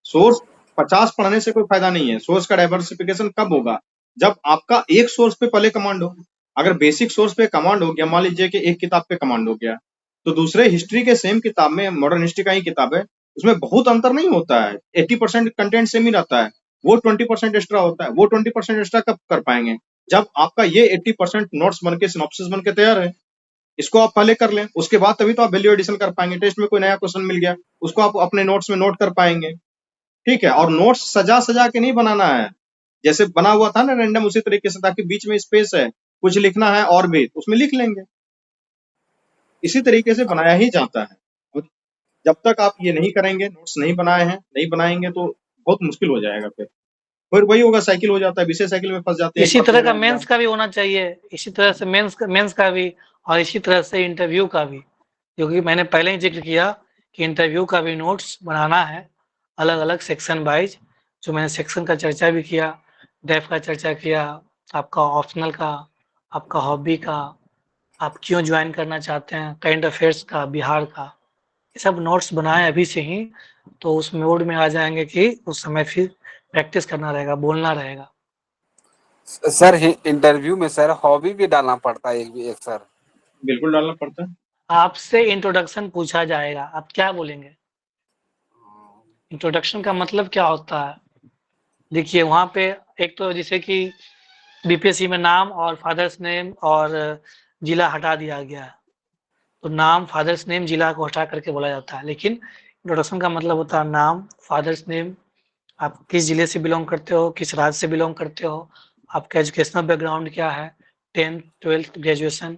सोर्स 50 पढ़ने से कोई फायदा नहीं है। सोर्स का डाइवर्सिफिकेशन कब होगा, जब आपका एक सोर्स पे पहले कमांड हो। अगर बेसिक सोर्स पे कमांड हो गया, मान लीजिए कि एक किताब पे कमांड हो गया, तो दूसरे हिस्ट्री के सेम किताब में, मॉडर्न हिस्ट्री का ही किताब है, उसमें बहुत अंतर नहीं होता है, 80% कंटेंट सेम ही रहता है, वो 20% एक्स्ट्रा होता है। वो 20% एक्स्ट्रा कब कर पाएंगे, जब आपका ये 80% नोट्स बन के, सिनॉप्सिस बन के तैयार है। इसको आप पहले कर लें, उसके बाद तभी तो आप वैल्यू एडिशन कर पाएंगे। टेस्ट में कोई नया क्वेश्चन मिल गया, उसको आप अपने नोट्स में नोट कर पाएंगे, ठीक है। और नोट्स सजा सजा के नहीं बनाना है, जैसे बना हुआ था ना रैंडम, उसी तरीके से, ताकि बीच में स्पेस है, कुछ लिखना है और भी उसमें लिख लेंगे। इसी तरीके से बनाया ही जाता है। जब तक आप ये नहीं करेंगे, नोट्स नहीं बनाए हैं, नहीं बनाएंगे, तो बहुत मुश्किल हो जाएगा। फिर वही होगा, साइकिल हो जाता है, विषय साइकिल में फंस जाते हैं। इसी तरह का मेंस का भी होना चाहिए, इसी तरह से मेंस का भी, और इसी तरह से इंटरव्यू का भी, क्योंकि मैंने पहले ही जिक्र किया कि इंटरव्यू का भी नोट्स बनाना है अलग अलग सेक्शन वाइज। जो मैंने सेक्शन का चर्चा भी किया, डेफ का चर्चा किया, आपका ऑप्शनल का, आपका हॉबी का, आप क्यों ज्वाइन करना चाहते हैं, करंट अफेयर्स का, बिहार का, ये सब नोट्स बनाए अभी से ही, तो उस मोड में आ जाएंगे कि उस समय फिर प्रैक्टिस करना रहेगा, बोलना रहेगा। सर इंटरव्यू में सर हॉबी भी डालना पड़ता है एक सर। बिल्कुल डालना पड़ता है। आपसे इंट्रोडक्शन पूछा जाएगा, आप क्या बोलेंगे। इंट्रोडक्शन का मतलब क्या होता है, देखिए वहाँ पे एक तो जैसे कि बीपीएससी में नाम और फादर्स नेम और जिला हटा दिया गया है, तो नाम, फादर्स नेम, जिला को हटा करके बोला जाता है। लेकिन इंट्रोडक्शन का मतलब होता है नाम, फादर्स नेम, आप किस जिले से बिलोंग करते हो, किस राज्य से बिलोंग करते हो, आपका एजुकेशनल बैकग्राउंड क्या है, 10th 12th ग्रेजुएशन,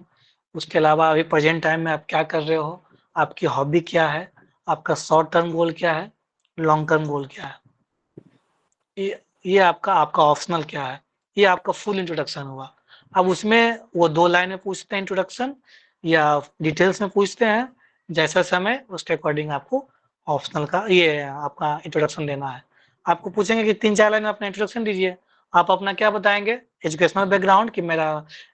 उसके अलावा अभी प्रेजेंट टाइम में आप क्या कर रहे हो, आपकी हॉबी क्या है, आपका शॉर्ट टर्म गोल क्या है, लॉन्ग टर्म गोल क्या है, ये आपका ऑप्शनल क्या है, ये आपका फुल इंट्रोडक्शन हुआ। अब उसमें वो 2 लाइन में पूछते हैं इंट्रोडक्शन या डिटेल्स में पूछते हैं, जैसा समय उसके अकॉर्डिंग आपको ऑप्शनल का ये आपका इंट्रोडक्शन देना है। आपको पूछेंगे कि 3-4 लाइन में अपना इंट्रोडक्शन दीजिए, आप अपना क्या बताएंगे, एजुकेशनल बैकग्राउंड कि मेरा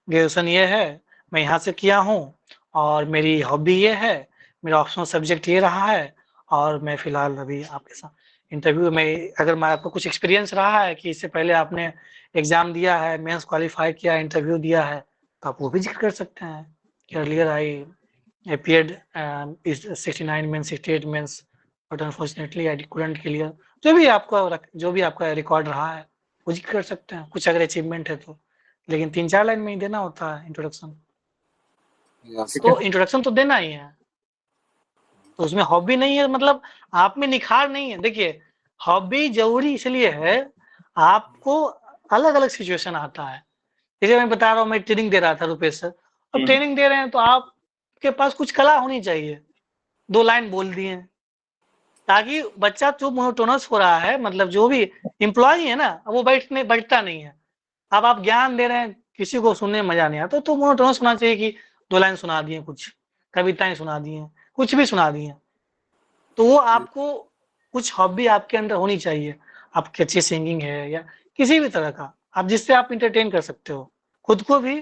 ग्रेजुएशन ये है, मैं यहाँ से किया हूँ और मेरी हॉबी ये है, मेरा ऑप्शनल सब्जेक्ट ये रहा है और मैं फिलहाल अभी आपके साथ इंटरव्यू में, अगर मैं आपको कुछ एक्सपीरियंस रहा है कि इससे पहले आपने एग्जाम दिया है, मेंस क्वालिफाई किया, इंटरव्यू दिया है, तो आप वो भी जिक्र कर सकते हैं कि earlier I appeared is 69 means 68 means but unfortunately I couldn't clear। जो भी आपका रिकॉर्ड रहा है वो जिक्र कर सकते हैं, कुछ अगर अचीवमेंट है तो, लेकिन 3-4 लाइन में ही देना होता है इंट्रोडक्शन। तो इंट्रोडक्शन तो देना ही है, तो उसमें हॉबी नहीं है मतलब आप में निखार नहीं है। देखिए हॉबी जरूरी इसलिए है, आपको अलग अलग सिचुएशन आता है, जैसे मैं बता रहा हूँ, मैं ट्रेनिंग दे रहा था रुपेश सर, अब ट्रेनिंग दे रहे हैं तो आपके पास कुछ कला होनी चाहिए, 2 लाइन बोल दिए ताकि बच्चा जो मोनोटोनस हो रहा है, मतलब जो भी एम्प्लॉय है ना, वो बैठता नहीं है। अब आप ज्ञान दे रहे हैं, किसी को सुनने में मजा नहीं आता, तो मोनोटोनस होना चाहिए कि 2 लाइन सुना दिए, कुछ कविताएं सुना दी हैं, कुछ भी सुना दिए, तो वो आपको कुछ हॉबी आपके अंदर होनी चाहिए। आपकी अच्छी सिंगिंग है या किसी भी तरह का, आप जिससे आप इंटरटेन कर सकते हो खुद को भी,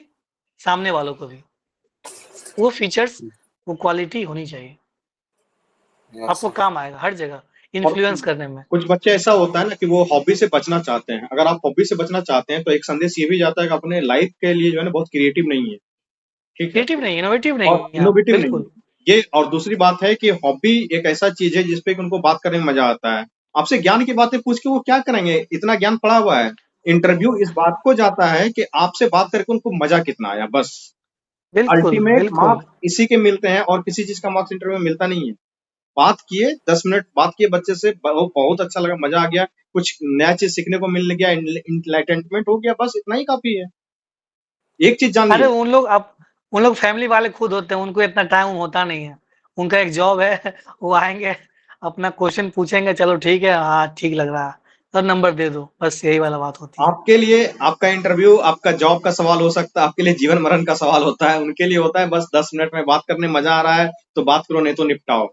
सामने वालों को भी, वो फीचर्स, वो क्वालिटी होनी चाहिए, आपको काम आएगा हर जगह इन्फ्लुएंस करने में। कुछ बच्चे ऐसा होता है ना कि वो हॉबी से बचना चाहते हैं। अगर आप हॉबी से बचना चाहते हैं तो एक संदेश ये भी जाता है कि अपने लाइफ के लिए जो है ना बहुत क्रिएटिव नहीं है, ठीक है, क्रिएटिव नहीं, इनोवेटिव नहीं और है, इनोवेटिव नहीं बिल्कुल है ये। और दूसरी बात है कि हॉबी एक ऐसा चीज है जिसपे कि उनको बात करने में मजा आता है। आपसे ज्ञान की बातें पूछ के वो क्या करेंगे, इतना ज्ञान पड़ा हुआ है। इंटरव्यू इस बात को जाता है कि आपसे बात करके उनको मजा कितना आया, बस। बिल्कुल अल्टीमेट बिल्कुल मार्क्स इसी के मिलते हैं और किसी चीज का मार्क्स इंटरव्यू में मिलता नहीं है। बात किए 10 मिनट बात किए बच्चे से, बहुत अच्छा लगा, मजा आ गया, कुछ नया चीज सीखने को मिल गया, इंटरटेनमेंट हो गया, बस इतना ही काफी है। एक चीज जान अरे लिए, उन लोग फैमिली वाले खुद होते हैं, उनको इतना टाइम होता नहीं है, उनका एक जॉब है, वो आएंगे अपना क्वेश्चन पूछेंगे, चलो ठीक है, हाँ ठीक लग रहा है, तो नंबर दे दो, बस यही वाला बात होती है। आपके लिए आपका इंटरव्यू आपका जॉब का सवाल हो सकता है, आपके लिए जीवन मरण का सवाल होता है, उनके लिए होता है बस 10 मिनट में बात करने मजा आ रहा है तो बात करो, नहीं तो निपटाओ।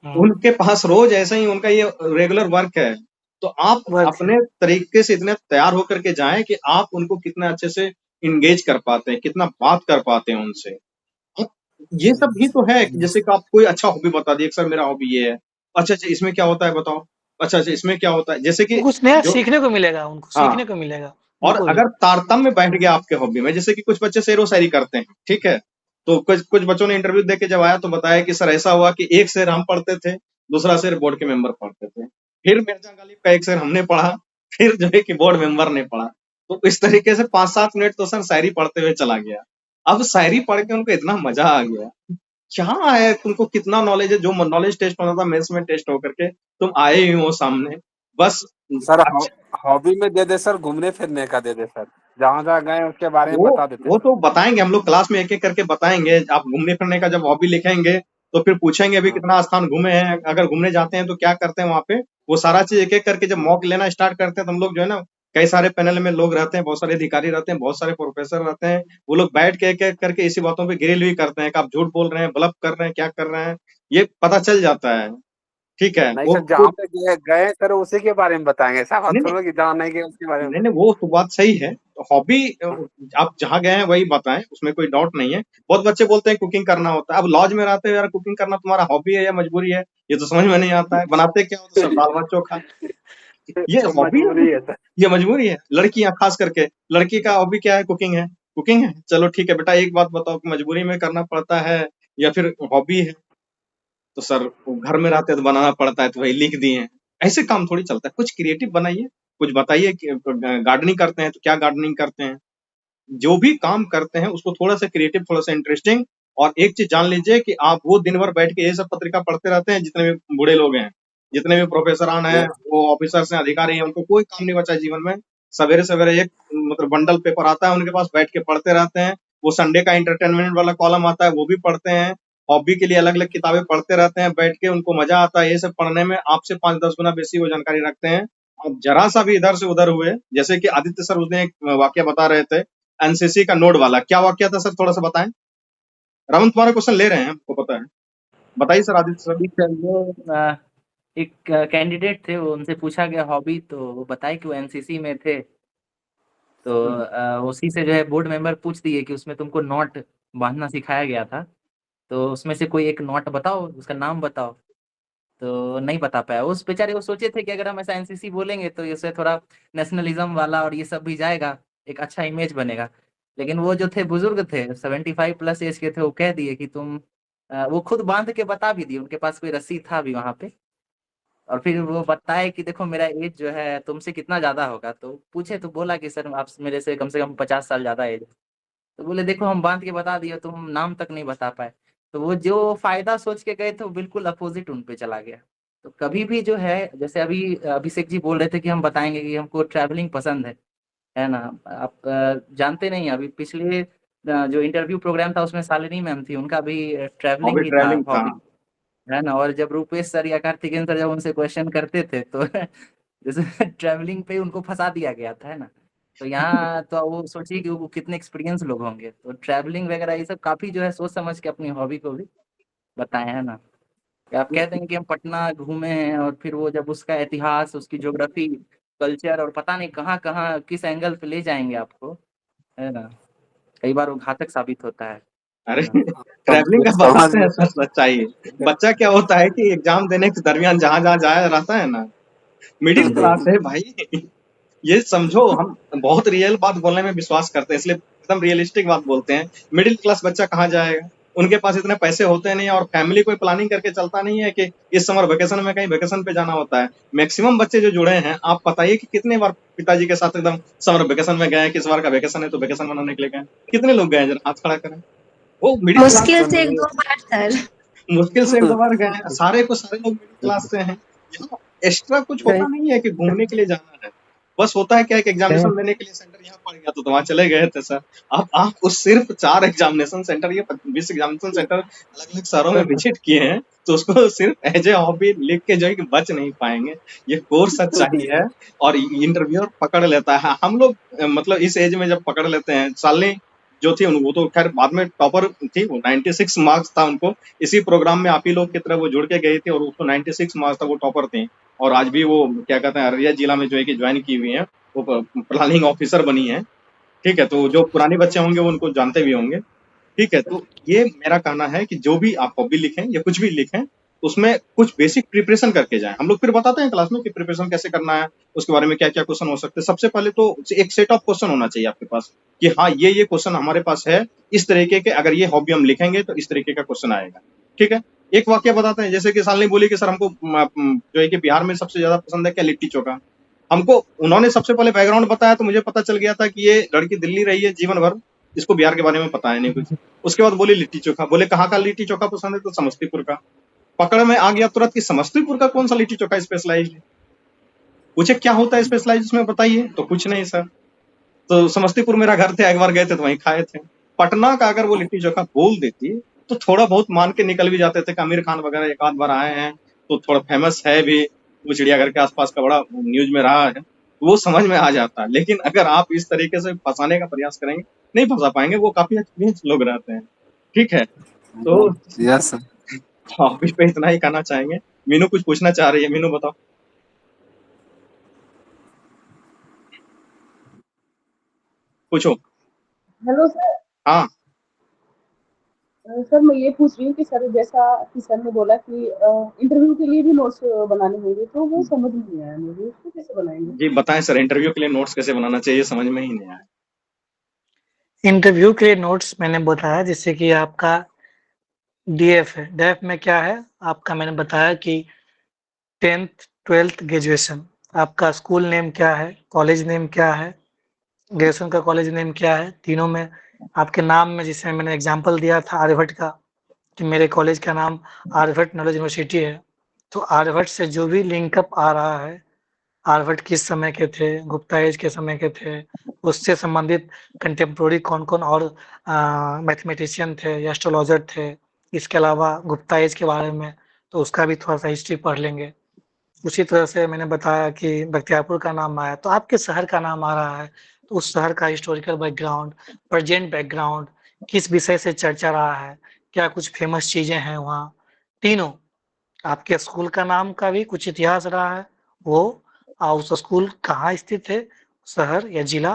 उनके पास रोज ऐसा ही उनका ये रेगुलर वर्क है। तो आप वर्क है, अपने तरीके से इतने तैयार होकर के जाएं कि आप उनको कितना अच्छे से इंगेज कर पाते हैं, कितना बात कर पाते हैं उनसे। आप ये सब भी तो है कि जैसे कि आप कोई अच्छा हॉबी बता दिए, सर मेरा हॉबी ये है, अच्छा अच्छा इसमें क्या होता है बताओ, अच्छा अच्छा इसमें क्या होता है, जैसे कि कुछ नया जो, सीखने को मिलेगा, उनको हाँ, सीखने को मिलेगा, और बिल्कुल। अगर तारतम्य बैठ गया आपके हॉबी में, जैसे कि कुछ बच्चे शेरो शायरी करते हैं, ठीक है, तो कुछ बच्चों ने इंटरव्यू दे के जब आया तो बताया कि सर ऐसा हुआ कि एक शेर हम पढ़ते थे, दूसरा शेर बोर्ड के मेंबर पढ़ते थे, फिर मिर्जा गालिब का एक शेर हमने पढ़ा, फिर जो है कि बोर्ड मेंबर ने पढ़ा। तो इस तरीके से 5-7 मिनट तो सर शायरी पढ़ते हुए चला गया। अब शायरी पढ़ के उनको इतना मजा आ गया, क्या है तुमको कितना नॉलेज है, जो नॉलेज टेस्ट होना था मेंस में टेस्ट होकर के तुम आए ही हो सामने, बस। सर अच्छा, हॉबी में दे दे सर, घूमने फिरने का दे दे सर, जहाँ जहाँ गए उसके बारे में बता देते वो सर। तो बताएंगे हम लोग क्लास में, एक एक करके बताएंगे। आप घूमने फिरने का जब हॉबी लिखेंगे तो फिर पूछेंगे अभी कितना स्थान घूमे हैं, अगर घूमने जाते हैं तो क्या करते हैं वहां पे, वो सारा चीज एक एक करके जब मॉक लेना स्टार्ट करते हैं तो हम लोग जो है ना, कई सारे पैनल में लोग रहते हैं, बहुत सारे अधिकारी रहते हैं, बहुत सारे प्रोफेसर रहते हैं, वो लोग बैठ के एक एक करके इसी बातों पे ग्रिल भी करते हैं कि आप झूठ बोल रहे हैं, ब्लफ कर रहे हैं, क्या कर रहे हैं, ये पता चल जाता है, ठीक है। नहीं वो सर, जहाँ पे गए सर उसी के बारे में बताएंगे, साहब नहीं थोड़ा कि जहाँ नहीं गए उसके बारे में नहीं नहीं, वो तो बात सही है। हॉबी आप जहाँ गए हैं वही बताएं, उसमें कोई डाउट नहीं है। बहुत बच्चे बोलते हैं कुकिंग करना होता है, अब लॉज में रहते हो यार, कुकिंग करना तुम्हारा हॉबी है या मजबूरी है, ये तो समझ में नहीं आता है। बनाते क्या हो तो सब दाल भात चोखा, ये तो हॉबी है, मजबूरी है सर। ये मजबूरी है। लड़कियां खास करके, लड़की का हॉबी क्या है, कुकिंग है, कुकिंग है, चलो ठीक है बेटा एक बात बताओ कि मजबूरी में करना पड़ता है या फिर हॉबी है। तो सर वो घर में रहते हैं तो बनाना पड़ता है तो वही लिख दिए हैं। ऐसे काम थोड़ी चलता है, कुछ क्रिएटिव बनाइए, कुछ बताइए कि गार्डनिंग करते हैं तो क्या गार्डनिंग करते हैं, जो भी काम करते हैं उसको थोड़ा सा क्रिएटिव, थोड़ा सा इंटरेस्टिंग। और एक चीज जान लीजिए कि आप वो दिन भर बैठ के ये सब पत्रिका पढ़ते रहते हैं जितने भी बूढ़े लोग हैं, जितने भी प्रोफेसरान हैं, वो ऑफिसर्स हैं, अधिकारी हैं, उनको कोई काम नहीं बचा है जीवन में। सवेरे-सवेरे एक मतलब बंडल पेपर आता है उनके पास, बैठ के पढ़ते रहते हैं। वो संडे का एंटरटेनमेंट वाला कॉलम आता है, वो भी पढ़ते हैं। हॉबी के लिए अलग-अलग किताबें पढ़ते रहते हैं बैठ के, उनको मजा आता है ये सब पढ़ने में। आपसे 5-10 गुना बेसी वो जानकारी रखते हैं। अब जरा-सा भी इधर से उधर हुए, जैसे कि आदित्य सर उस दिन एक वाकया बता रहे थे, एनसीसी का नोड वाला। क्या वाकया था सर, थोड़ा-सा बताएँ? रमन तुम्हारा क्वेश्चन ले रहे हैं, हमको पता है। बताइए सर आदित्य सर। जी सर, वो एक कैंडिडेट थे, वो उनसे पूछा गया हॉबी, तो वो बताए कि वो एनसीसी में थे। तो उसी से जो है बोर्ड मेंबर पूछ दिए कि उसमें तुमको नॉट बांधना सिखाया गया था, तो उसमें से कोई एक नॉट बताओ, उसका नाम बताओ। तो नहीं बता पाया। उस बेचारे वो सोचे थे कि अगर हम ऐसा एनसीसी बोलेंगे तो इससे थोड़ा नेशनलिज्म वाला और ये सब भी जाएगा, एक अच्छा इमेज बनेगा। लेकिन वो जो थे बुजुर्ग थे, 75 प्लस एज के थे, वो कह दिए कि तुम वो खुद बांध के बता भी दिए, उनके पास कोई रस्सी था भी वहां पे। और फिर वो बताए कि देखो मेरा एज जो है तुमसे कितना ज्यादा होगा। तो पूछे तो बोला कि सर आप मेरे से कम 50 साल ज्यादा एज। तो बोले देखो हम बांध के बता दिए, तुम नाम तक नहीं बता पाए। तो वो जो फायदा सोच के गए थे वो बिल्कुल अपोजिट उन पे चला गया। तो कभी भी जो है, जैसे अभी अभिषेक जी बोल रहे थे कि हम बताएंगे कि हमको ट्रैवलिंग पसंद है ना। आप जानते नहीं, अभी पिछले जो इंटरव्यू प्रोग्राम था उसमें शालिनी मैम थी, उनका भी ट्रैवलिंग हॉबी ही था ट्रैवलिंग था। हॉबी, है ना। और जब रूपेश सर या कार्तिकेयन सर जब उनसे क्वेश्चन करते थे तो जैसे ट्रैवलिंग पे उनको फंसा दिया गया था, है ना। तो यहाँ तो वो सोचिए कि वो कितने एक्सपीरियंस लोग होंगे। तो ट्रैवलिंग वगैरह ये सब काफी जो है सोच समझ के अपनी हॉबी को भी बताए, है ना। कि आप कहते हैं कि हम पटना घूमे हैं और फिर वो जब उसका इतिहास, उसकी ज्योग्राफी, कल्चर और पता नहीं कहाँ कहाँ किस एंगल पे ले जाएंगे आपको, है ना। कई बार वो घातक साबित होता है अरे ना। ट्रैवलिंग का समझ बताते हैं सर सच्चाई। बच्चा क्या होता है कि एग्जाम देने के दरमियान जहाँ-जहाँ जाया रहता है ना, मिडिल क्लास है भाई। ये समझो, हम बहुत रियल बात बोलने में विश्वास करते हैं, इसलिए एकदम रियलिस्टिक बात बोलते हैं। मिडिल क्लास बच्चा कहाँ जाएगा? उनके पास इतने पैसे होते नहीं, और फैमिली कोई प्लानिंग करके चलता नहीं है कि इस समर वेकेशन में कहीं वेकेशन पे जाना होता है। मैक्सिमम बच्चे जो जुड़े हैं, आप बताइए कि कितने बार पिताजी के साथ एकदम समर वेकेशन में गए, किस बार का वेकेशन है तो वेकेशन मनाने के लिए गए, कितने लोग गए, जरा हाथ खड़ा करें। वो मिडिल क्लास मुश्किल से 1-2 बार सर। मुश्किल से 1-2 बार गए हैं। सारे लोग मिडिल क्लास से हैं। यहाँ एक्स्ट्रा कुछ होता नहीं है कि घूमने के लिए जाना है। बस होता है क्या है कि एग्जामिनेशन देने के लिए सेंटर यहाँ पड़ गया तो वहाँ चले गए थे सर। अब आप उस सिर्फ 4 एग्जामिनेशन सेंटर या 20 एग्जामिनेशन सेंटर अलग-अलग शहरों में विजिट किए हैं, तो उसको सिर्फ एज ए हॉबी लिख के जो है कि बच नहीं पाएंगे। ये कोर्स सच्चाई है, और इंटरव्यूअर पकड़ लेता है। हम लोग मतलब इस एज में जब पकड़ लेते हैं, शालिनी जो थी वो तो खैर बाद में टॉपर थी, वो 96 मार्क्स था उनको। इसी प्रोग्राम में आप ही लोग की तरह वो जुड़ के गई थी और उसको 96 मार्क्स था, वो टॉपर थी। और आज भी वो क्या कहते हैं अररिया जिला में जो है कि ज्वाइन की हुई है, वो प्लानिंग ऑफिसर बनी है। ठीक है, तो जो पुराने बच्चे होंगे वो उनको जानते भी होंगे। ठीक है, तो ये मेरा कहना है कि जो भी आप हॉबी लिखें या कुछ भी लिखें, उसमें कुछ बेसिक प्रिपरेशन करके जाएं। हम लोग फिर बताते हैं क्लास में कि प्रिपरेशन कैसे करना है, उसके बारे में क्या-क्या क्वेश्चन हो सकते हैं। सबसे पहले तो एक सेट ऑफ क्वेश्चन होना चाहिए आपके पास कि हाँ, ये क्वेश्चन हमारे पास है, इस तरीके के अगर ये हॉबी हम लिखेंगे तो इस तरीके का क्वेश्चन आएगा। ठीक है, एक वाकया बताते हैं, जैसे कि शालिनी बोली कि सर हमको जो है कि बिहार में सबसे ज्यादा पसंद है क्या, लिट्टी-चोखा। हमको उन्होंने सबसे पहले बैकग्राउंड बताया तो मुझे पता चल गया था कि ये लड़की दिल्ली रही है जीवन भर, इसको बिहार के बारे में पता है नहीं कुछ। उसके बाद बोली लिट्टी चोखा, बोले कहाँ का लिट्टी चोखा पसंद है, तो समस्तीपुर का। पकड़ में आ गया तुरंत कि समस्तीपुर का कौन सा लिट्टी चोखा स्पेशलाइज्ड है। पूछे क्या होता है स्पेशलाइज्ड इसमें बताइए, तो कुछ नहीं सर। तो समस्तीपुर मेरा घर थे, एक बार गए थे तो वहीं खाए थे। पटना का अगर वो लिट्टी चोखा बोल देती तो थोड़ा बहुत मान के निकल भी जाते थे कि आमिर खान वगैरह एक आध बार आए हैं तो थोड़ा फेमस है भी, वो चिड़ियाघर के आसपास का बड़ा न्यूज में रहा है, वो समझ में आ जाता है। लेकिन अगर आप इस तरीके से फंसाने का प्रयास करेंगे, नहीं फंसा पाएंगे, वो काफी एक्सपीरियंस लोग रहते हैं। ठीक है, तो यस सर। हॉबी पे इतना ही कहना चाहेंगे। मीनू कुछ पूछना चाह रही है, मीनू बताओ। पूछो। Hello sir. हाँ सर मैं ये पूछ रही हूँ कि सर जैसा कि सर ने बोला कि इंटरव्यू के लिए भी नोट्स बनाने होंगे, तो वो समझ में नहीं आया मुझे, उसको कैसे बनाएंगे? जी बताएं सर, इंटरव्यू के लिए नोट्स कैसे बनाना चाहिए, समझ में ही नहीं आया। इंटरव्यू के लिए नोट्स मैंने बताया, जैसे कि आपका डीएफ है। डीएफ में क्या है आपका, मैंने बताया कि 10th 12th ग्रेजुएशन, आपका स्कूल नेम क्या है, कॉलेज नेम क्या है, ग्रेजुएशन का कॉलेज नेम क्या है, तीनों में आपके नाम में, जिसमें मैंने एग्जांपल दिया था आर्यभट्ट का कि मेरे कॉलेज का नाम आर्यभट्ट नॉलेज यूनिवर्सिटी है, तो आर्यभट्ट से जो भी लिंकअप आ रहा है, आर्यभट्ट किस समय के थे, गुप्ता एज के समय के थे, उससे संबंधित कंटेम्प्रोरी कौन-कौन और मैथमेटिशियन थे या एस्ट्रोलॉजर थे, इसके अलावा गुप्ता एज के बारे में, तो उसका भी थोड़ा-सा हिस्ट्री पढ़ लेंगे। उसी तरह से मैंने बताया कि बख्तियारपुर का नाम आया, तो आपके शहर का नाम आ रहा है, तो उस शहर का हिस्टोरिकल बैकग्राउंड, प्रेजेंट बैकग्राउंड, किस विषय से चर्चा रहा है, क्या कुछ फेमस चीज़ें हैं वहाँ, तीनों। आपके स्कूल का नाम का भी कुछ इतिहास रहा है, वो और उस स्कूल कहाँ स्थित है, शहर या जिला,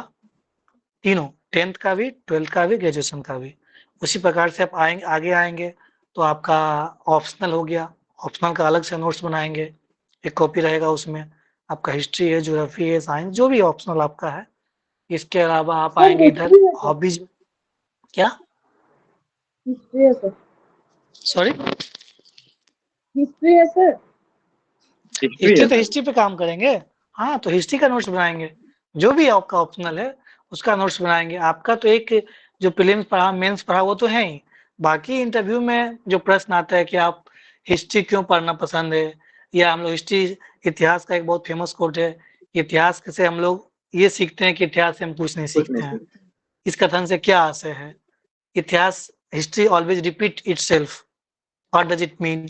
तीनों, 10th का भी, 12th का भी, ग्रेजुएशन का भी। उसी प्रकार से आप आगे आएँगे, तो आपका ऑप्शनल हो गया, ऑप्शनल का अलग से नोट्स बनाएँगे, एक कॉपी रहेगा उसमें, आपका हिस्ट्री है, ज्योग्राफी है, साइंस, जो भी ऑप्शनल आपका है। इसके अलावा आप सर आएँगे इधर हिस्ट्री है सर, हॉबीज। क्या? हिस्ट्री है सर, सॉरी? हिस्ट्री है सर। हिस्ट्री हिस्ट्री है तो सर। हिस्ट्री पे काम करेंगे। हाँ, तो हिस्ट्री का नोट्स बनाएँगे। जो भी आपका ऑप्शनल है, उसका नोट्स बनाएँगे। आपका तो एक जो प्रीलिम्स पढ़ा, मेंस पढ़ा, वो तो है ही। बाकी इंटरव्यू में जो प्रश्न आता है कि आप हिस्ट्री क्यों पढ़ना पसंद है, या हम लोग हिस्ट्री, इतिहास का एक बहुत फेमस कोट है, इतिहास से हम लोग ये सीखते हैं कि इतिहास से हम कुछ नहीं कुछ सीखते नहीं हैं। सर। इस कथन से क्या आशय है? इतिहास, history always repeat itself, what does it mean?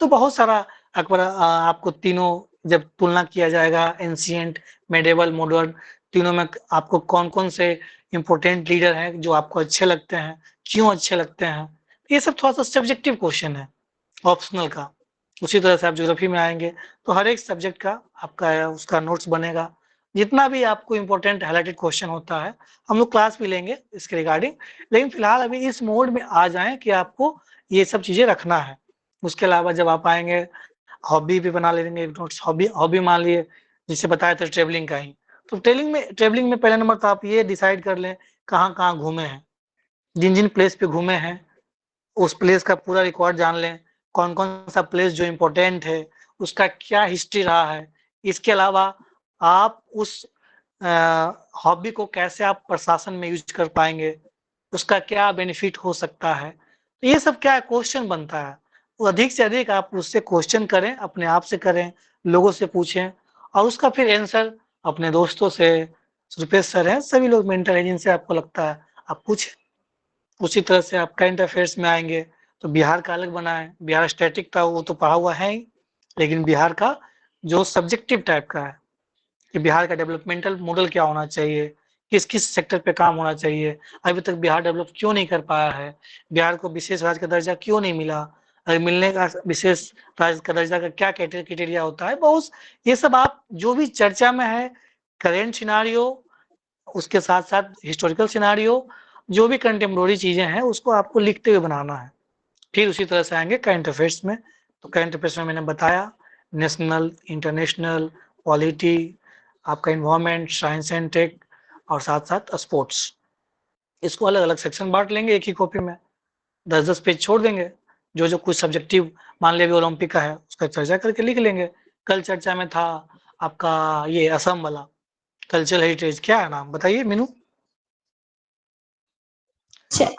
तो बहुत सारा आपको तीनों जब तुलना किया जाएगा, एंशिएंट, मेडिएवल, मॉडर्न, तीनों में आपको कौन-कौन से इम्पोर्टेंट लीडर हैं जो आपको अच्छे लगते हैं, क्यों अच्छे लगते हैं? ये सब थोड़ा-सा सब्जेक्टिव क्वेश्चन है, ऑप्शनल का। उसी तरह से आप ज्योग्राफी में आएँगे, तो हर एक सब्जेक्ट का आपका उसका नोट्स बनेगा। जितना भी आपको इम्पोर्टेंट हाइलाइटेड क्वेश्चन होता है, हम लोग क्लास भी लेंगे इसके रिगार्डिंग, लेकिन फिलहाल अभी इस मोड में आ जाएँ कि आपको ये सब चीज़ें रखना है। उसके अलावा जब आप आएँगे, हॉबी भी बना लेंगे नोट्स। हॉबी हॉबी मान लिए, जैसे बताया था ट्रैवलिंग का ही, तो ट्रैवलिंग में पहला नंबर तो आप ये डिसाइड कर लें, कहाँ-कहाँ घूमे हैं। जिन-जिन प्लेस पे घूमे हैं, उस प्लेस का पूरा रिकॉर्ड जान लें, कौन-कौन सा प्लेस जो इम्पोर्टेंट है, उसका क्या हिस्ट्री रहा है। इसके अलावा आप उस अ, हॉबी को कैसे आप प्रशासन में यूज़ कर पाएँगे, उसका क्या बेनिफिट हो सकता है। तो ये सब क्या है, क्वेश्चन बनता है। तो अधिक से अधिक आप उससे क्वेश्चन करें, अपने आप से करें, लोगों से पूछें और उसका फिर आंसर अपने दोस्तों से, रुपेश सर हैं, सभी लोग मेंटर हैं जिनसे आपको लगता है, आप पूछें। उसी तरह से आप करंट अफेयर्स में आएँगे, तो बिहार का अलग बनाएँ। बिहार स्टैटिक था, वो तो पढ़ा हुआ है ही, लेकिन बिहार का जो सब्जेक्टिव टाइप का है, कि बिहार का डेवलपमेंटल मॉडल क्या होना चाहिए, किस-किस सेक्टर पे काम होना चाहिए, अभी तक बिहार डेवलप क्यों नहीं कर पाया है, बिहार को विशेष राज्य का दर्जा क्यों नहीं मिला, अगर मिलने का विशेष राज्य का दर्जा का क्या क्राइटेरिया होता है, बहुत ये सब आप जो भी चर्चा में है, करेंट सिनेरियो, उसके साथ-साथ हिस्टोरिकल सिनेरियो, जो भी कंटेम्पोरेरी चीज़ें हैं, उसको आपको लिखते हुए बनाना है। फिर उसी तरह से आएँगे करंट अफेयर्स में, तो करंट अफेयर्स में मैंने बताया, नेशनल, इंटरनेशनल, पॉलिटी, आपका एनवायरनमेंट, साइंस एंड टेक और साथ-साथ स्पोर्ट्स। इसको अलग-अलग सेक्शन बाँट लेंगे एक ही कॉपी में, 10-10 पेज छोड़ देंगे। जो-जो कुछ सब्जेक्टिव, मान लिया अभी ओलंपिक का है, उसका चर्चा करके लिख लेंगे। कल चर्चा में था आपका ये असम वाला, कल्चरल हेरिटेज, क्या है नाम बताइए मीनू?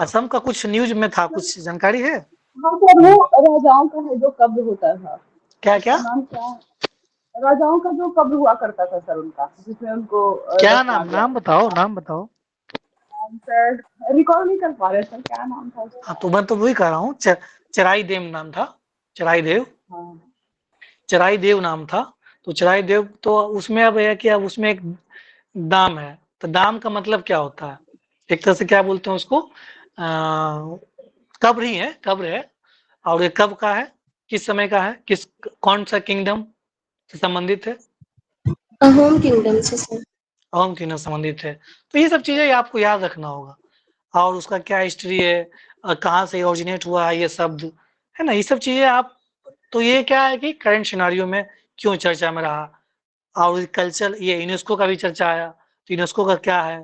असम का कुछ न्यूज़ में था, कुछ जानकारी है? हाँ सर, वो राजाओं का है जो कब्र होता था, क्या-क्या? उसका नाम क्या है? राजाओं का जो कब्र हुआ करता था सर उनका, जिसमें उनको क्या दफना नाम? दिया नाम जाता बताओ, था। नाम बताओ। सर रिकॉल नहीं कर पा रहे सर, क्या नाम था उसका? हाँ, तो मैं तो वही कह रहा हूँ, चराई देव नाम था, चराई देव। हाँ चराई देव नाम था। तो चराई देव, तो उसमें अब है कि अब उसमें एक दाम है, तो दाम का मतलब क्या होता है? एक तरह से क्या बोलते हैं उसको, कब्र ही है, कब्र है। और ये कब का है, किस समय का है, किस कौन सा किंगडम से संबंधित है? अहोम किंगडम से सर। अहोम किंगडम से संबंधित है। तो ये सब चीजें आपको याद रखना होगा, और उसका क्या हिस्ट्री है, कहाँ से ओरिजिनेट हुआ है ये शब्द, है ना? ये सब चीजें आप, तो ये क्या है कि करंट सिनेरियो में क्यों चर्चा में रहा, और कल्चर, ये यूनेस्को का भी चर्चा आया, तो यूनेस्को का क्या है,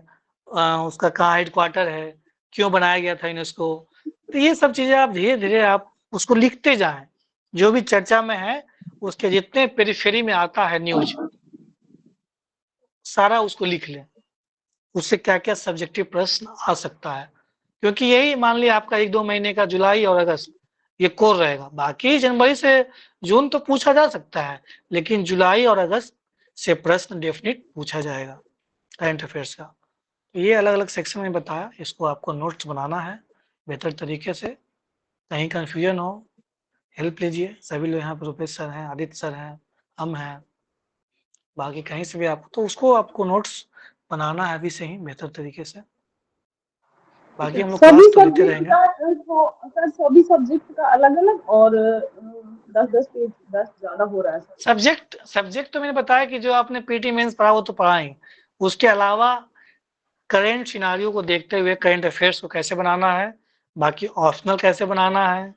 उसका कहाँ हेडक्वार्टर है, क्यों बनाया गया था यूनेस्को। तो ये सब चीज़ें आप धीरे-धीरे आप उसको लिखते जाएँ, जो भी चर्चा में है, उसके जितने पेरिफेरी में आता है न्यूज़, सारा उसको लिख लें। उससे क्या-क्या सब्जेक्टिव प्रश्न आ सकता है, क्योंकि यही मान लिया आपका 1-2 महीने का जुलाई और अगस्त, ये कोर रहेगा। बाकी जनवरी से जून तो पूछा जा सकता है, लेकिन जुलाई और अगस्त से प्रश्न डेफिनिट पूछा जाएगा करंट अफेयर्स का। तो ये अलग-अलग सेक्शन में बताया, इसको आपको नोट्स बनाना है बेहतर तरीके से। कहीं कन्फ्यूजन हो, हेल्प लीजिए। सभी लोग यहाँ पे रुपेश सर हैं, आदित्य सर हैं, हम हैं, बाकी कहीं से भी आप तो उसको आपको नोट्स बनाना है अभी से ही बेहतर तरीके से। बाकी हम लोग सभी क्लास तो लेते सब्जेक्ट रहेंगे। का सर सभी सब्जेक्ट का अलग-अलग और 10-10 पेज 10 ज़्यादा हो रहा है सर। सब्जेक्ट तो मैंने बताया कि जो आपने पीटी मेंस पढ़ा वो तो पढ़ा ही। उसके अलावा करंट सिनेरियो को देखते हुए करंट अफेयर्स को कैसे बनाना है, बाकी ऑप्शनल कैसे बनाना है,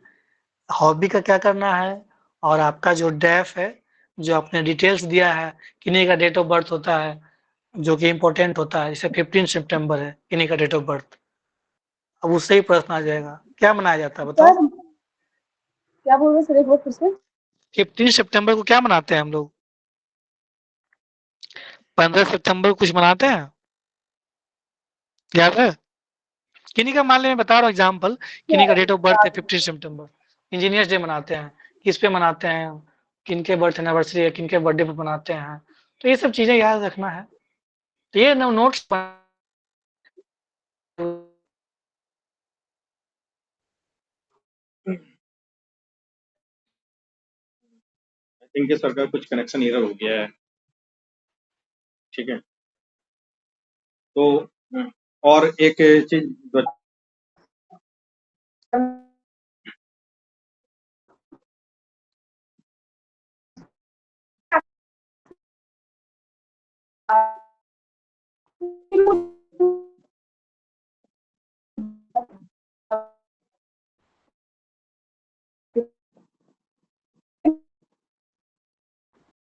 हॉबी का क्या करना है, और आपका जो डेफ है, जो आपने डिटेल्स दिया है, किन्हीं का डेट ऑफ बर्थ होता है, जो कि इम्पोर्टेंट होता है, जैसे 15 सितंबर है किन्हीं का डेट ऑफ बर्थ, अब उससे ही प्रश्न आ जाएगा। क्या मनाया जाता है बताओ? सर क्या बोल रहे हैं सर, एक बार फिर से? 15 सितंबर को क्या मनाते हैं हम लोग? 15 सितंबर को कुछ मनाते हैं? याद है? किन्हीं का मान लें, मैं बता रहा हूँ एग्जाम्पल, किन्हीं का डेट ऑफ बर्थ है 15 सितंबर, इंजीनियर्स डे मनाते हैं, किस पे मनाते हैं, किनके बर्थ एनिवर्सरी है, किनके बर्थडे पे मनाते हैं, तो ये सब चीजें याद रखना है। तो ये नोट्स इनके सर का कुछ कनेक्शन एरर हो गया है, ठीक है। तो और एक चीज